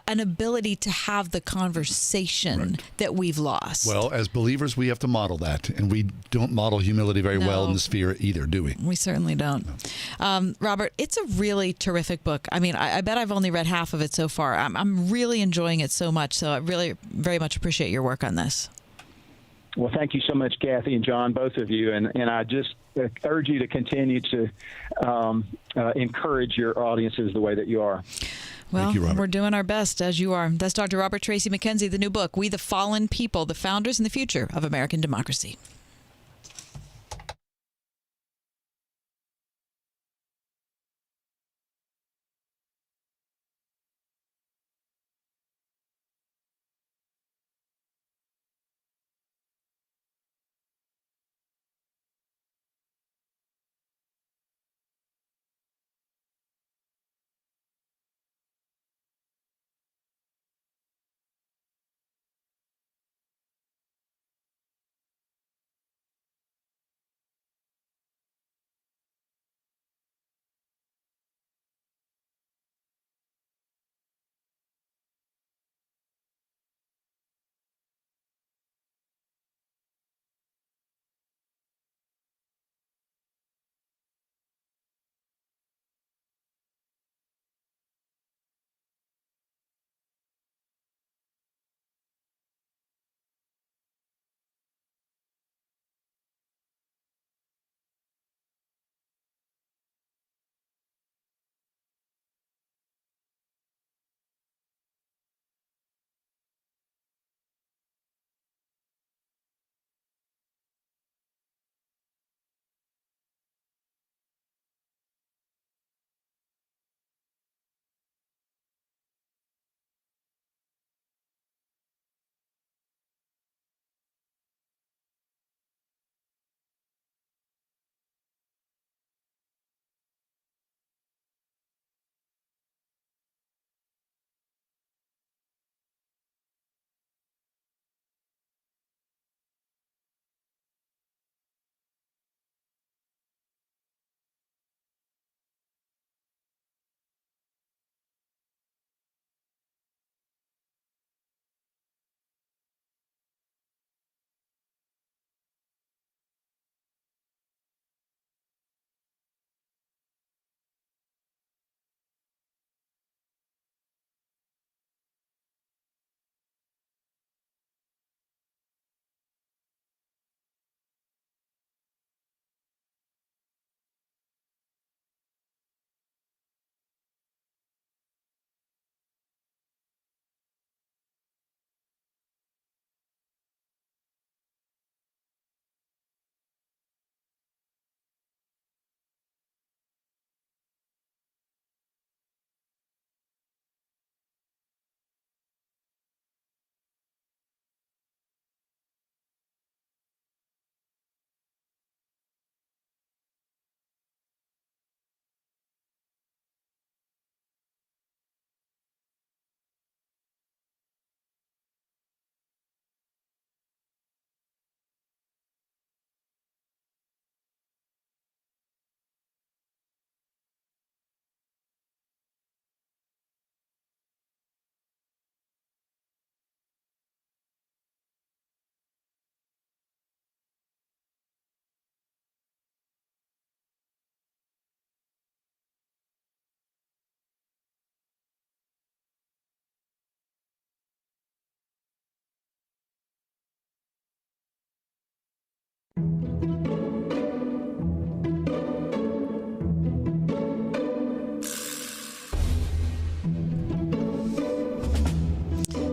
an ability to have the conversation that we've lost. Well, as believers, we have to model that, and we don't model humility very well in No. the sphere either, do we? We certainly don't. Robert, it's a really terrific book. I mean, I bet I've only read half of it so far. I'm really enjoying it so much, so I really very much appreciate your work on this. Well, thank you so much, Kathy and John, both of you. And I just urge you to continue to encourage your audiences the way that you are. Well, Thank you, Robert. we're doing our best, as you are. That's Dr. Robert Tracy McKenzie, the new book, We the Fallen People, the Founders and the Future of American Democracy.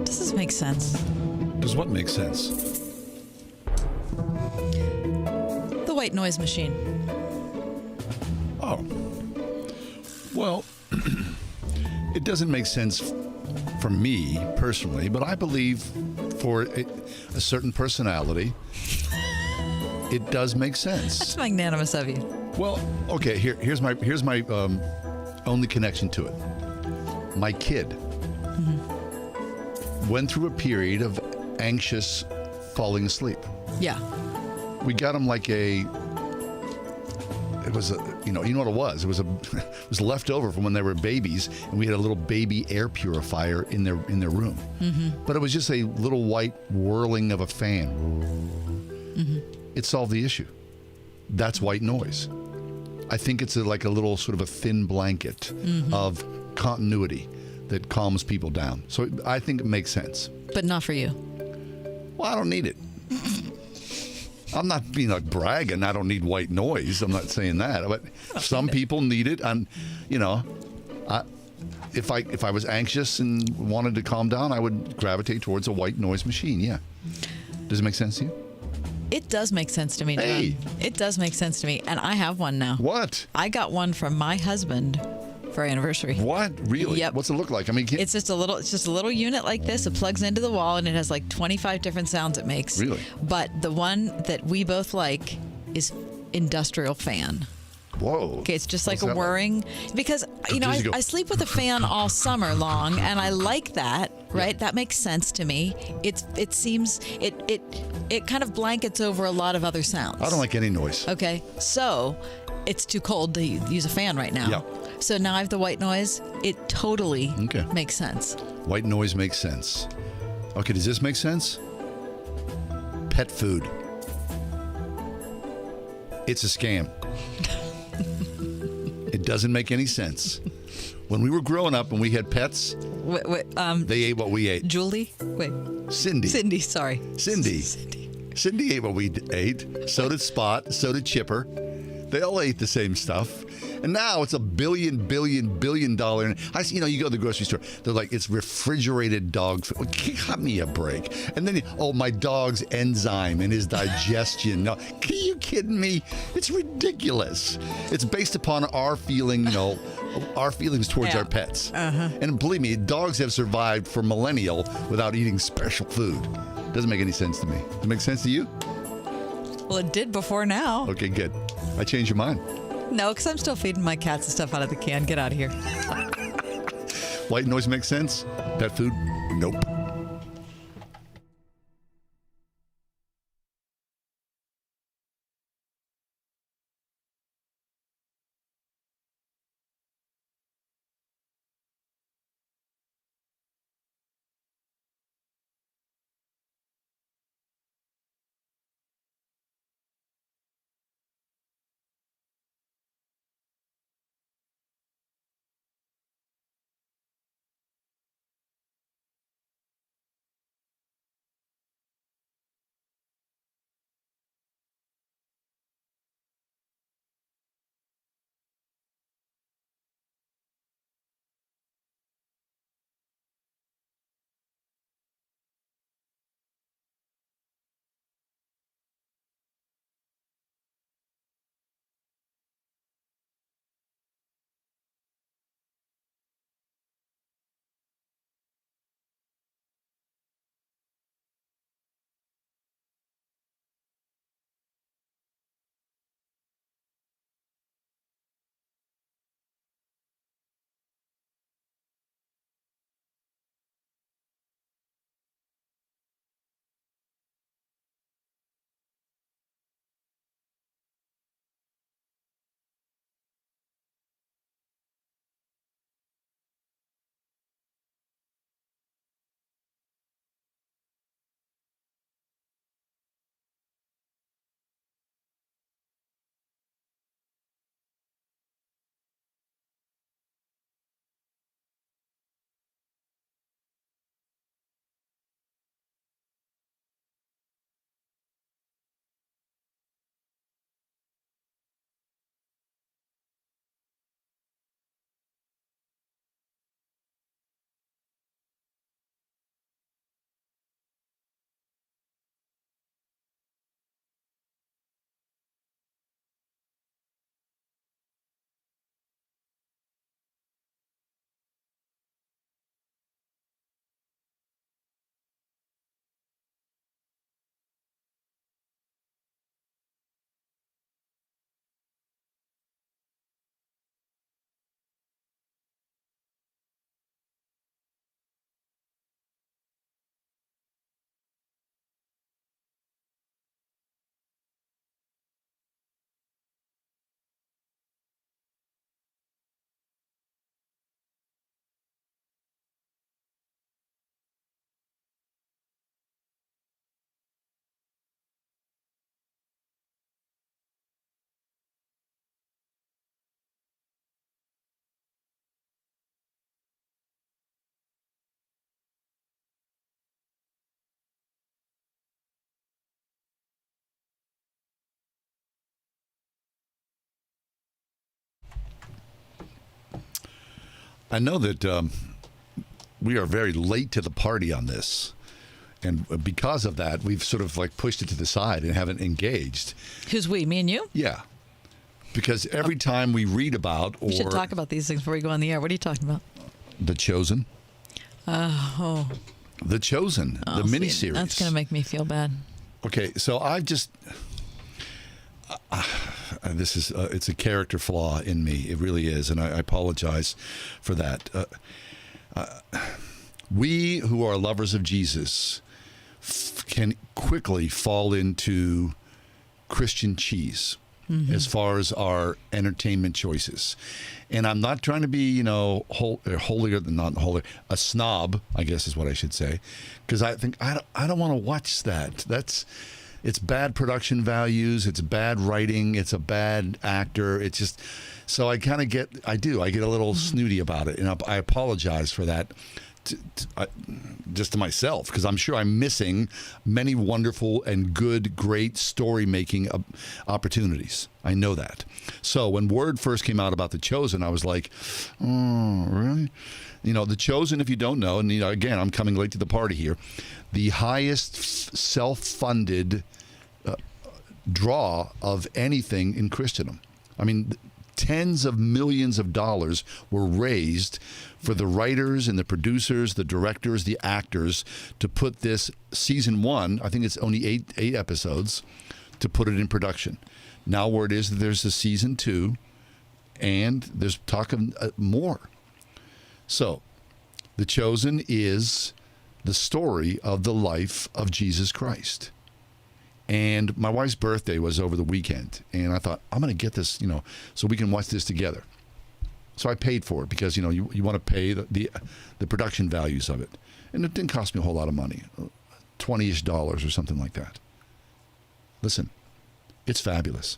Does this make sense? Does what make sense? The white noise machine. Oh. Well, it doesn't make sense for me personally, but I believe for a certain personality, it does make sense. That's magnanimous of you. Well, okay, here's my only connection to it. My kid went through a period of anxious falling asleep. Yeah. We got them like it was you know what it was? It was it was left over from when they were babies, and we had a little baby air purifier in their room. Mm-hmm. But it was just a little white whirling of a fan. Mm-hmm. It solved the issue. That's white noise. I think it's like a little sort of a thin blanket of continuity that calms people down. So I think it makes sense. But not for you. Well, I don't need it. I'm not being like bragging. I don't need white noise. I'm not saying that. But some people need it. And, if I was anxious and wanted to calm down, I would gravitate towards a white noise machine. Yeah. Does it make sense to you? It does make sense to me, John. Hey. It does make sense to me. And I have one now. What? I got one from my husband for our anniversary. What? Really? Yep. What's it look like? I mean, It's just a little unit like this. It plugs into the wall and it has like 25 different sounds it makes. Really? But the one that we both like is industrial fan. whoa. Okay, it's just like What's a that whirring because Does it go- I sleep with a fan all summer long and I like that, right? That makes sense to me. It seems it kind of blankets over a lot of other sounds. I don't like any noise. Okay, so it's too cold to use a fan right now. Yeah. So now I have the white noise. It totally Okay. makes sense. White noise makes sense. Okay, does this make sense? Pet food. It's a scam. It doesn't make any sense. When we were growing up and we had pets, they ate what we ate. Julie? Wait. Cindy. Sorry. Cindy. Cindy ate what we ate. So did Spot. So did Chipper. They all ate the same stuff. And now it's $1 billion. You go to the grocery store. They're like, it's refrigerated dog food. Cut me a break. And then, my dog's enzyme and his digestion. No, are you kidding me? It's ridiculous. It's based upon our feeling, our feelings towards our pets. Uh-huh. And believe me, dogs have survived for millennia without eating special food. Doesn't make any sense to me. Does it make sense to you? Well, it did before now. Okay, good. I changed your mind. No, because I'm still feeding my cats and stuff out of the can. Get out of here. White noise makes sense. Pet food? Nope. I know that we are very late to the party on this. And because of that, we've sort of like pushed it to the side and haven't engaged. Who's we? Me and you? Yeah. Because every time we read about or We should talk about these things before we go on the air. What are you talking about? The Chosen. Oh. The Chosen, the see, miniseries. That's going to make me feel bad. Okay, so I've just this is it's a character flaw in me. It really is, and I apologize for that. We who are lovers of Jesus can quickly fall into Christian cheese as far as our entertainment choices. And I'm not trying to be, holier than not holy, a snob, I guess is what I should say, because I think I don't want to watch that. It's bad production values, it's bad writing, it's a bad actor. It's just, so I kind of get a little snooty about it, and I apologize for that. Just to myself, because I'm sure I'm missing many wonderful and good, great story-making opportunities. I know that. So when word first came out about The Chosen, I was like, oh, really? The Chosen, if you don't know, and again, I'm coming late to the party here, the highest self-funded draw of anything in Christendom. I mean, tens of millions of dollars were raised for the writers and the producers, the directors, the actors to put this season 1, I think it's only eight episodes, to put it in production. Now word is that there's a season 2 and there's talk of more. So The Chosen is the story of the life of Jesus Christ. And my wife's birthday was over the weekend, and I thought, I'm going to get this, so we can watch this together. So I paid for it because, you want to pay the production values of it. And it didn't cost me a whole lot of money, $20-ish or something like that. Listen, it's fabulous.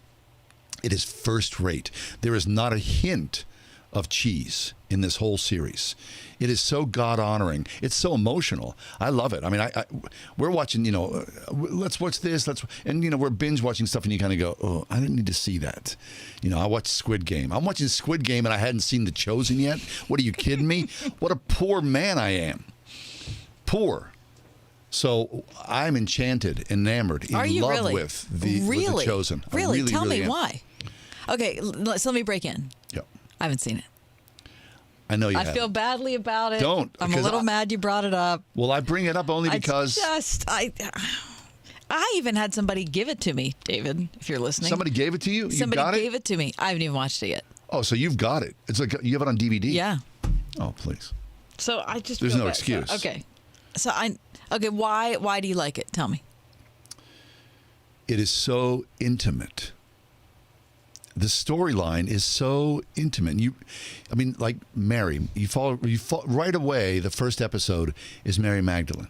It is first rate. There is not a hint of cheese in this whole series. It is so God-honoring. It's so emotional. I love it. I mean, we're watching, let's watch this. And we're binge watching stuff, and you kind of go, oh, I didn't need to see that. I watched Squid Game. I'm watching Squid Game, and I hadn't seen The Chosen yet. What, are you kidding me? What a poor man I am. Poor. So I'm enchanted, enamored, in love really? with The Chosen. I Really? Tell me am. why. Okay, so let me break in. Yep. I haven't seen it. I know you I haven't. feel badly about it. Don't, I'm a because little mad you brought it up. Well, I bring it up only because I even had somebody give it to me, David, if you're listening. somebody gave it to you. Somebody you got gave it to me. I haven't even watched it yet. Oh, so you've got it. It's like you have it on DVD. Yeah. Oh, please. So I just There's feel no bad. excuse. So why do you like it? Tell me. It is so intimate. The storyline is so intimate. Like Mary, you fall right away. The first episode is Mary Magdalene.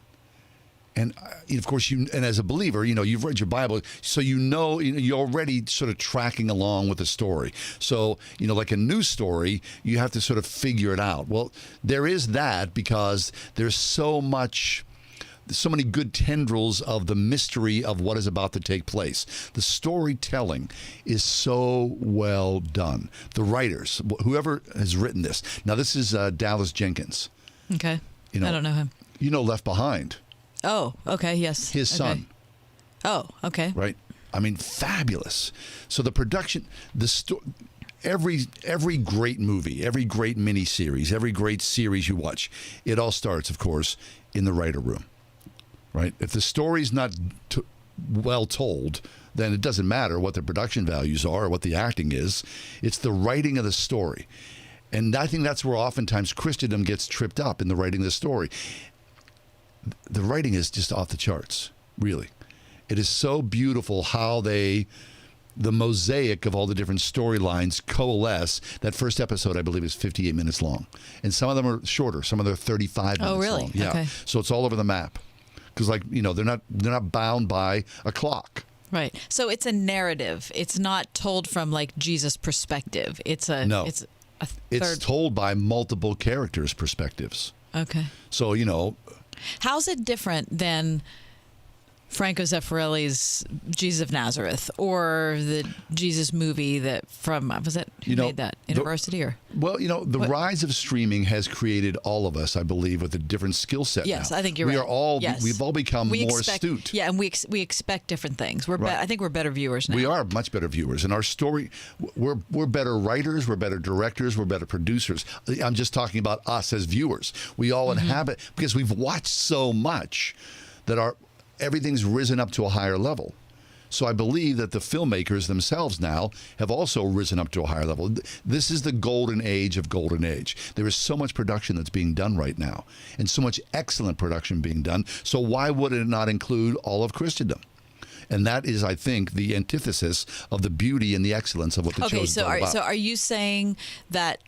And of course, and as a believer, you've read your Bible, so you're already sort of tracking along with the story. So, like a new story, you have to sort of figure it out. Well, there is that because there's so many good tendrils of the mystery of what is about to take place. The storytelling is so well done. The writers, whoever has written this. Now, this is Dallas Jenkins. Okay. I don't know him. Left Behind. Oh, okay. Yes. His son. Oh, okay. Right? I mean, fabulous. So the production, every great movie, every great miniseries, every great series you watch, it all starts, of course, in the writer room. Right? If the story's not well told, then it doesn't matter what the production values are or what the acting is. It's the writing of the story. And I think that's where oftentimes Christendom gets tripped up, in the writing of the story. The writing is just off the charts, really. It is so beautiful how the mosaic of all the different storylines coalesce. That first episode, I believe, is 58 minutes long. And some of them are shorter. Some of them are 35 minutes really? long. Yeah. Okay. So it's all over the map. Because, they're not bound by a clock. Right. So it's a narrative. It's not told from Jesus' perspective. It's a third. It's told by multiple characters' perspectives. Okay. So, How's it different than Franco Zeffirelli's Jesus of Nazareth, or the Jesus movie that was that who made that University or? Well, the rise of streaming has created all of us, I believe, with a different skill set. Yes, now. I think you're right. We've all become more astute. Yeah, and we expect different things. I think we're better viewers now. We are much better viewers, and our story, we're better writers, we're better directors, we're better producers. I'm just talking about us as viewers. We all inhabit, because we've watched so much that everything's risen up to a higher level. So I believe that the filmmakers themselves now have also risen up to a higher level. This is the golden age of golden age. There is so much production that's being done right now, and so much excellent production being done. So why would it not include all of Christendom? And that is, I think, the antithesis of the beauty and the excellence of what the show is all about. So are you saying that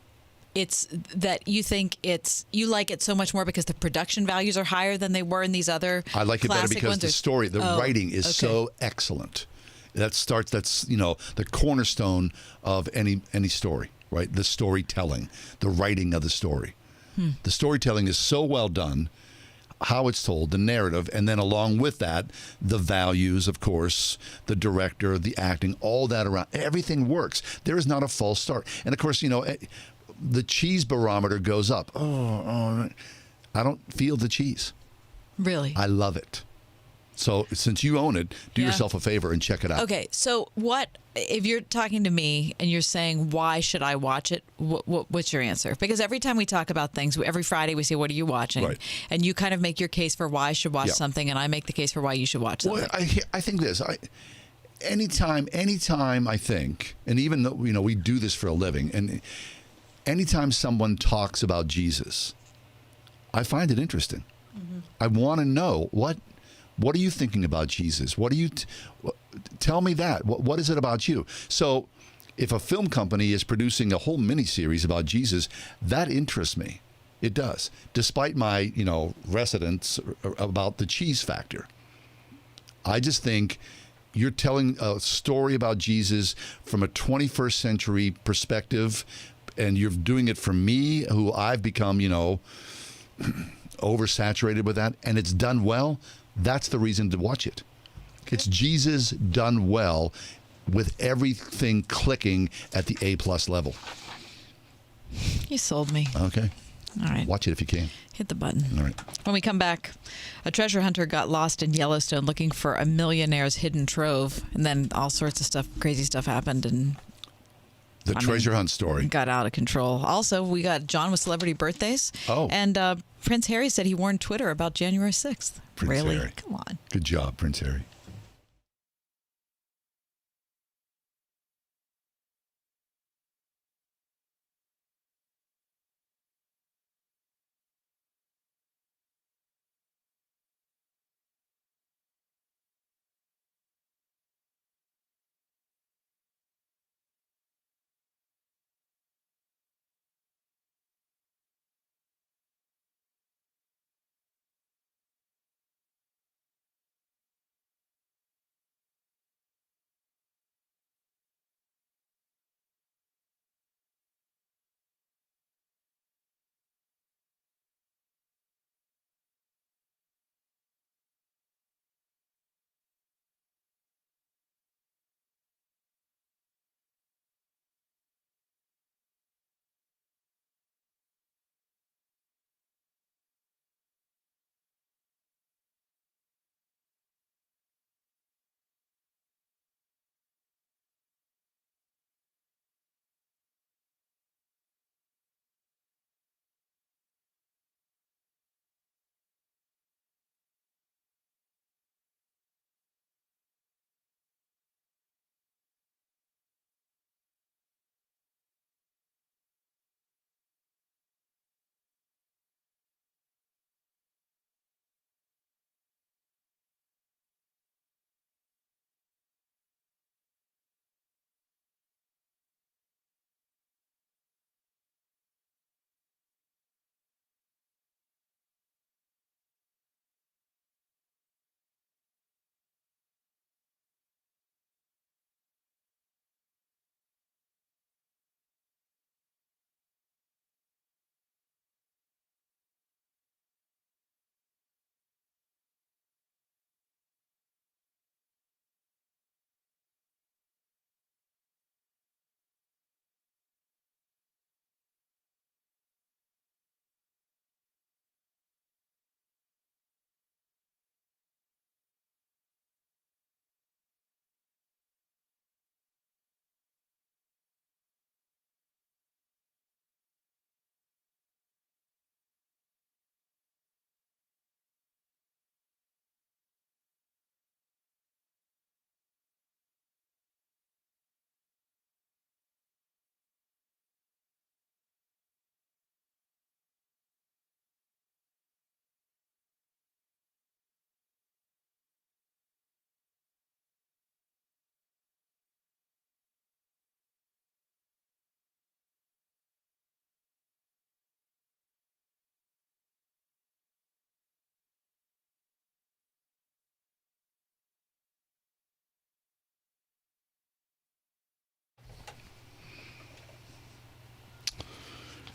it's that you think you like it so much more because the production values are higher than they were in these other I like it better because the story, the writing is so excellent. That's the cornerstone of any story, right? The storytelling, the writing of the story. The storytelling is so well done, how it's told, the narrative, and then along with that, the values, of course, the director, the acting, all that around. Everything works. There is not a false start. And of course, the cheese barometer goes up. I don't feel the cheese. Really? I love it. So since you own it, do yourself a favor and check it out. Okay, so if you're talking to me and you're saying, why should I watch it? What's your answer? Because every time we talk about things, every Friday we say, what are you watching? Right. And you kind of make your case for why I should watch something, and I make the case for why you should watch something. Well, I think this. Anytime I think, and even though we do this for a living, and anytime someone talks about Jesus, I find it interesting. I want to know what are you thinking about Jesus? What do you tell me that? What is it about you? So, if a film company is producing a whole miniseries about Jesus, that interests me. It does, despite my reticence about the cheese factor. I just think you're telling a story about Jesus from a 21st century perspective, and you're doing it for me, who I've become, oversaturated with that, and it's done well. That's the reason to watch it. It's Jesus done well, with everything clicking at the A+ level. You sold me. Okay. All right. Watch it if you can. Hit the button. All right. When we come back, a treasure hunter got lost in Yellowstone looking for a millionaire's hidden trove, and then all sorts of stuff, crazy stuff happened, and The treasure hunt story. got out of control. Also, we got John with celebrity birthdays. Oh. And Prince Harry said he warned Twitter about January 6th. Prince Really? Harry. Come on. Good job, Prince Harry.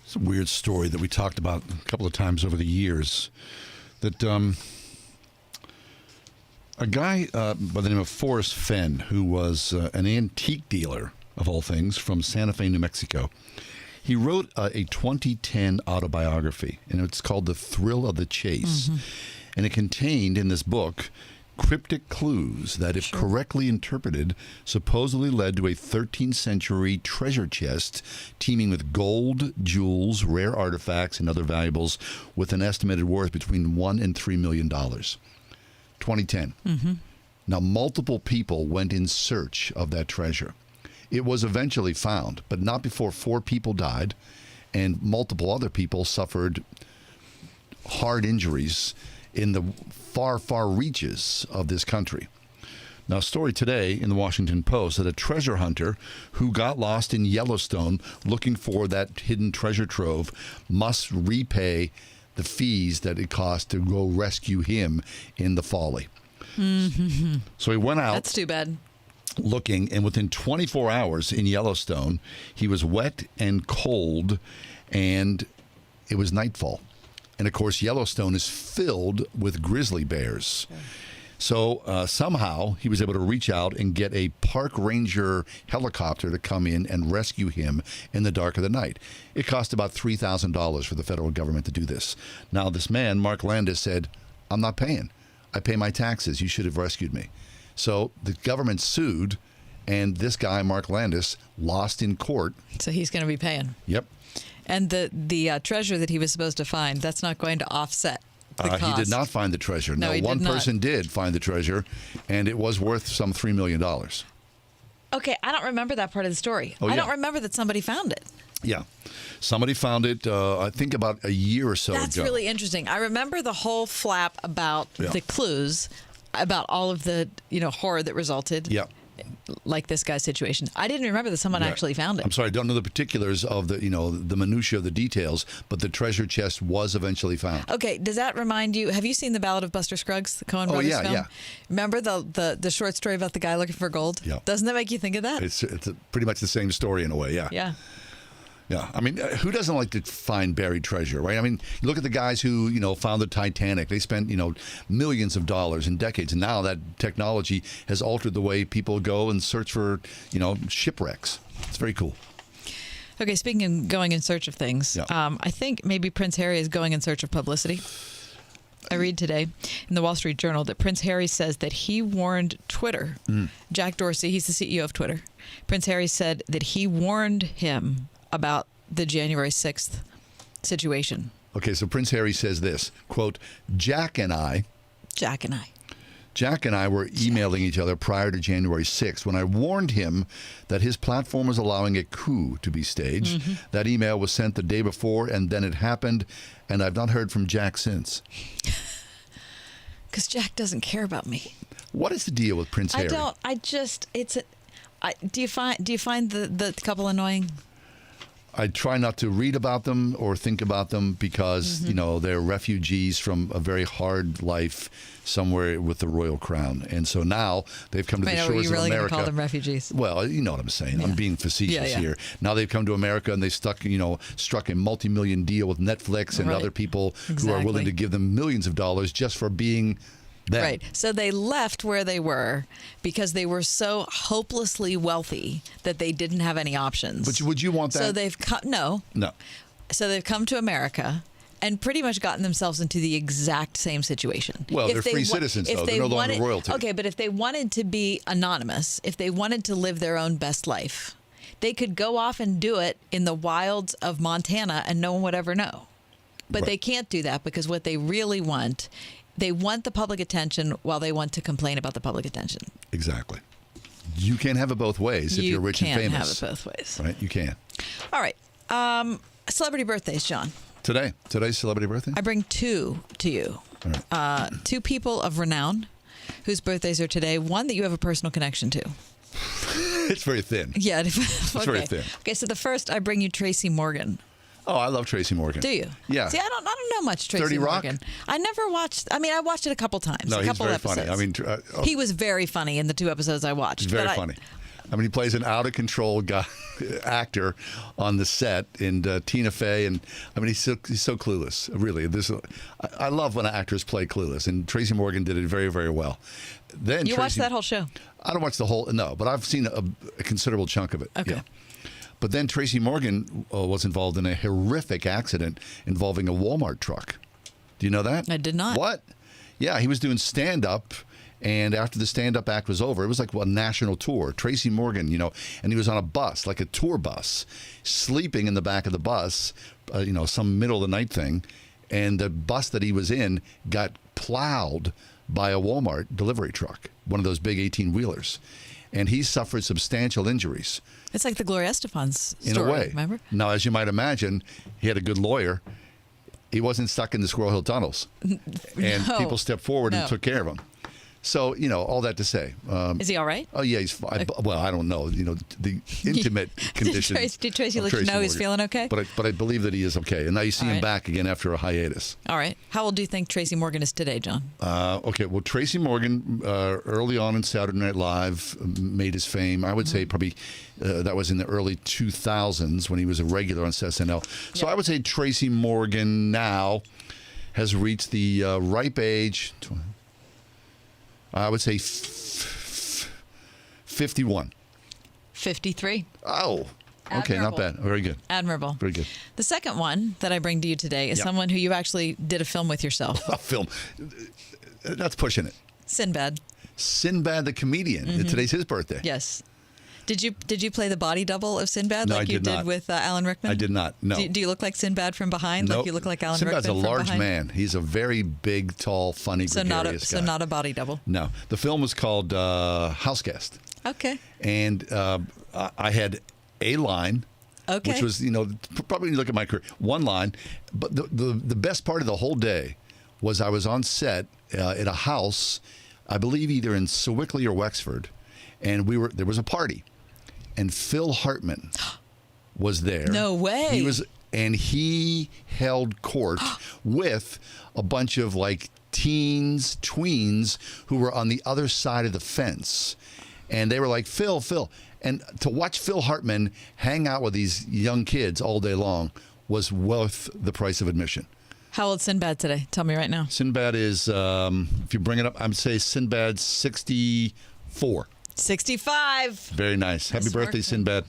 It's a weird story that we talked about a couple of times over the years. That a guy by the name of Forrest Fenn, who was an antique dealer, of all things, from Santa Fe, New Mexico, he wrote a 2010 autobiography, and it's called The Thrill of the Chase. And it contained in this book cryptic clues that, if correctly interpreted, supposedly led to a 13th century treasure chest teeming with gold, jewels, rare artifacts, and other valuables with an estimated worth between $1 and $3 million. 2010. Now, multiple people went in search of that treasure. It was eventually found, but not before 4 people died, and multiple other people suffered hard injuries in the far, far reaches of this country. Now, a story today in the Washington Post that a treasure hunter who got lost in Yellowstone looking for that hidden treasure trove must repay the fees that it cost to go rescue him in the folly. So he went out. That's too bad. Looking, and within 24 hours in Yellowstone, he was wet and cold, and it was nightfall. And of course, Yellowstone is filled with grizzly bears. So somehow he was able to reach out and get a park ranger helicopter to come in and rescue him in the dark of the night. It cost about $3,000 for the federal government to do this. Now, this man, Mark Landis, said, "I'm not paying. I pay my taxes. You should have rescued me." So the government sued, and this guy, Mark Landis, lost in court. So he's going to be paying. Yep. And the treasure that he was supposed to find, that's not going to offset the cost. He did not find the treasure. No, he one did not. person did find the treasure, and it was worth some $3 million. Okay, I don't remember that part of the story. Oh, I yeah. don't remember that somebody found it. Yeah. Somebody found it, I think, about a year or so That's ago. really interesting. I remember the whole flap about the clues, about all of the horror that resulted. Yeah. Like this guy's situation. I didn't remember that someone actually found it. I'm sorry, I don't know the particulars of the minutiae of the details, but the treasure chest was eventually found. Okay, does that remind you? Have you seen The Ballad of Buster Scruggs, the Coen Brothers film? yeah. Remember the short story about the guy looking for gold? Yeah. Doesn't that make you think of that? It's pretty much the same story in a way, yeah. Yeah. Yeah, I mean, who doesn't like to find buried treasure, right? I mean, you look at the guys who, found the Titanic. They spent, millions of dollars in decades, and now that technology has altered the way people go and search for, shipwrecks. It's very cool. Okay, speaking of going in search of things, I think maybe Prince Harry is going in search of publicity. I read today in the Wall Street Journal that Prince Harry says that he warned Twitter. Jack Dorsey, he's the CEO of Twitter. Prince Harry said that he warned him about the January 6th situation. Okay, so Prince Harry says this, quote, Jack and I were emailing each other prior to January 6th when I warned him that his platform was allowing a coup to be staged. That email was sent the day before, and then it happened, and I've not heard from Jack since. Because Jack doesn't care about me. What is the deal with Prince Harry? I don't. I just. Do you find the couple annoying? I try not to read about them or think about them because, they're refugees from a very hard life somewhere with the royal crown. And so now they've come to the shores of America. Are you really going to call them refugees? Well, you know what I'm saying. Yeah. I'm being facetious here. Now they've come to America and they struck a multi-million deal with Netflix and other people who are willing to give them millions of dollars just for being them. Right. So they left where they were because they were so hopelessly wealthy that they didn't have any options. But would you want that? So they've come. No. So they've come to America and pretty much gotten themselves into the exact same situation. Well, they're free citizens, though. They're no longer royalty. Okay, but if they wanted to be anonymous, if they wanted to live their own best life, they could go off and do it in the wilds of Montana and no one would ever know. But they can't do that because what they really want, they want the public attention while they want to complain about the public attention. Exactly. You can't have it both ways if you're rich and famous. You can't have it both ways. Right? You can. All right. Celebrity birthdays, John. Today's celebrity birthday? I bring two to you. All right. Two people of renown whose birthdays are today. One that you have a personal connection to. It's very thin. Yeah. It's very thin. Okay, so the first, I bring you Tracy Morgan. Oh, I love Tracy Morgan. Do you? Yeah. See, I don't know much Tracy 30 Rock? Morgan. I never watched. I mean, I watched it a couple times. No, a he's couple very episodes. funny. I mean, he was very funny in the two episodes I watched. He's very funny. I mean, he plays an out-of-control guy, actor on the set, and Tina Fey, and I mean, he's so clueless. Really, I love when actors play clueless, and Tracy Morgan did it very, very well. Then You watched that whole show? I don't watch the whole, no, but I've seen a considerable chunk of it. Okay. Yeah. But then Tracy Morgan was involved in a horrific accident involving a Walmart truck. Do you know that? I did not. What? Yeah, he was doing stand-up. And after the stand-up act was over, it was like a national tour. Tracy Morgan, and he was on a bus, like a tour bus, sleeping in the back of the bus, some middle of the night thing. And the bus that he was in got plowed by a Walmart delivery truck, one of those big 18-wheelers. And he suffered substantial injuries. It's like the Gloria Estefan's story, In a way. remember? Now, as you might imagine, he had a good lawyer. He wasn't stuck in the Squirrel Hill tunnels. And people stepped forward and took care of him. So, all that to say. Is he all right? Oh, yeah, he's fine. Well, I don't know, the intimate condition. Did Tracy let you know he's feeling okay? But I believe that he is okay. And now you see All him right. back again after a hiatus. All right. How old do you think Tracy Morgan is today, John? Okay, well, Tracy Morgan, early on in Saturday Night Live, made his fame. I would say probably that was in the early 2000s when he was a regular on SNL. So I would say Tracy Morgan now has reached the ripe age. I would say 51. 53. Oh, okay, not Admirable. bad. Very good. Admirable. Very good. The second one that I bring to you today is Yeah. someone who you actually did a film with yourself. A film. That's pushing it. Sinbad. Sinbad the comedian. Today's his birthday. Yes. Did you play the body double of Sinbad No, like I you did did not. with Alan Rickman? I did not. No. Do you look like Sinbad from behind? Like Nope. you look like Alan Sinbad's Rickman a from large behind? man. He's a very big, tall, funny, So not gregarious guy. a body double. No. The film was called House Guest. Okay. And I had a line, Okay. which was, probably when you look at my career, one line. But the best part of the whole day was I was on set at a house, I believe either in Sewickley or Wexford, and there was a party, and Phil Hartman was there. No way. He held court with a bunch of like tweens who were on the other side of the fence. And they were like, Phil. And to watch Phil Hartman hang out with these young kids all day long was worth the price of admission. How old's Sinbad today? Tell me right now. Sinbad is, if you bring it up, I would say Sinbad's 64. 65. Very nice. Happy Nice birthday, work. Sinbad.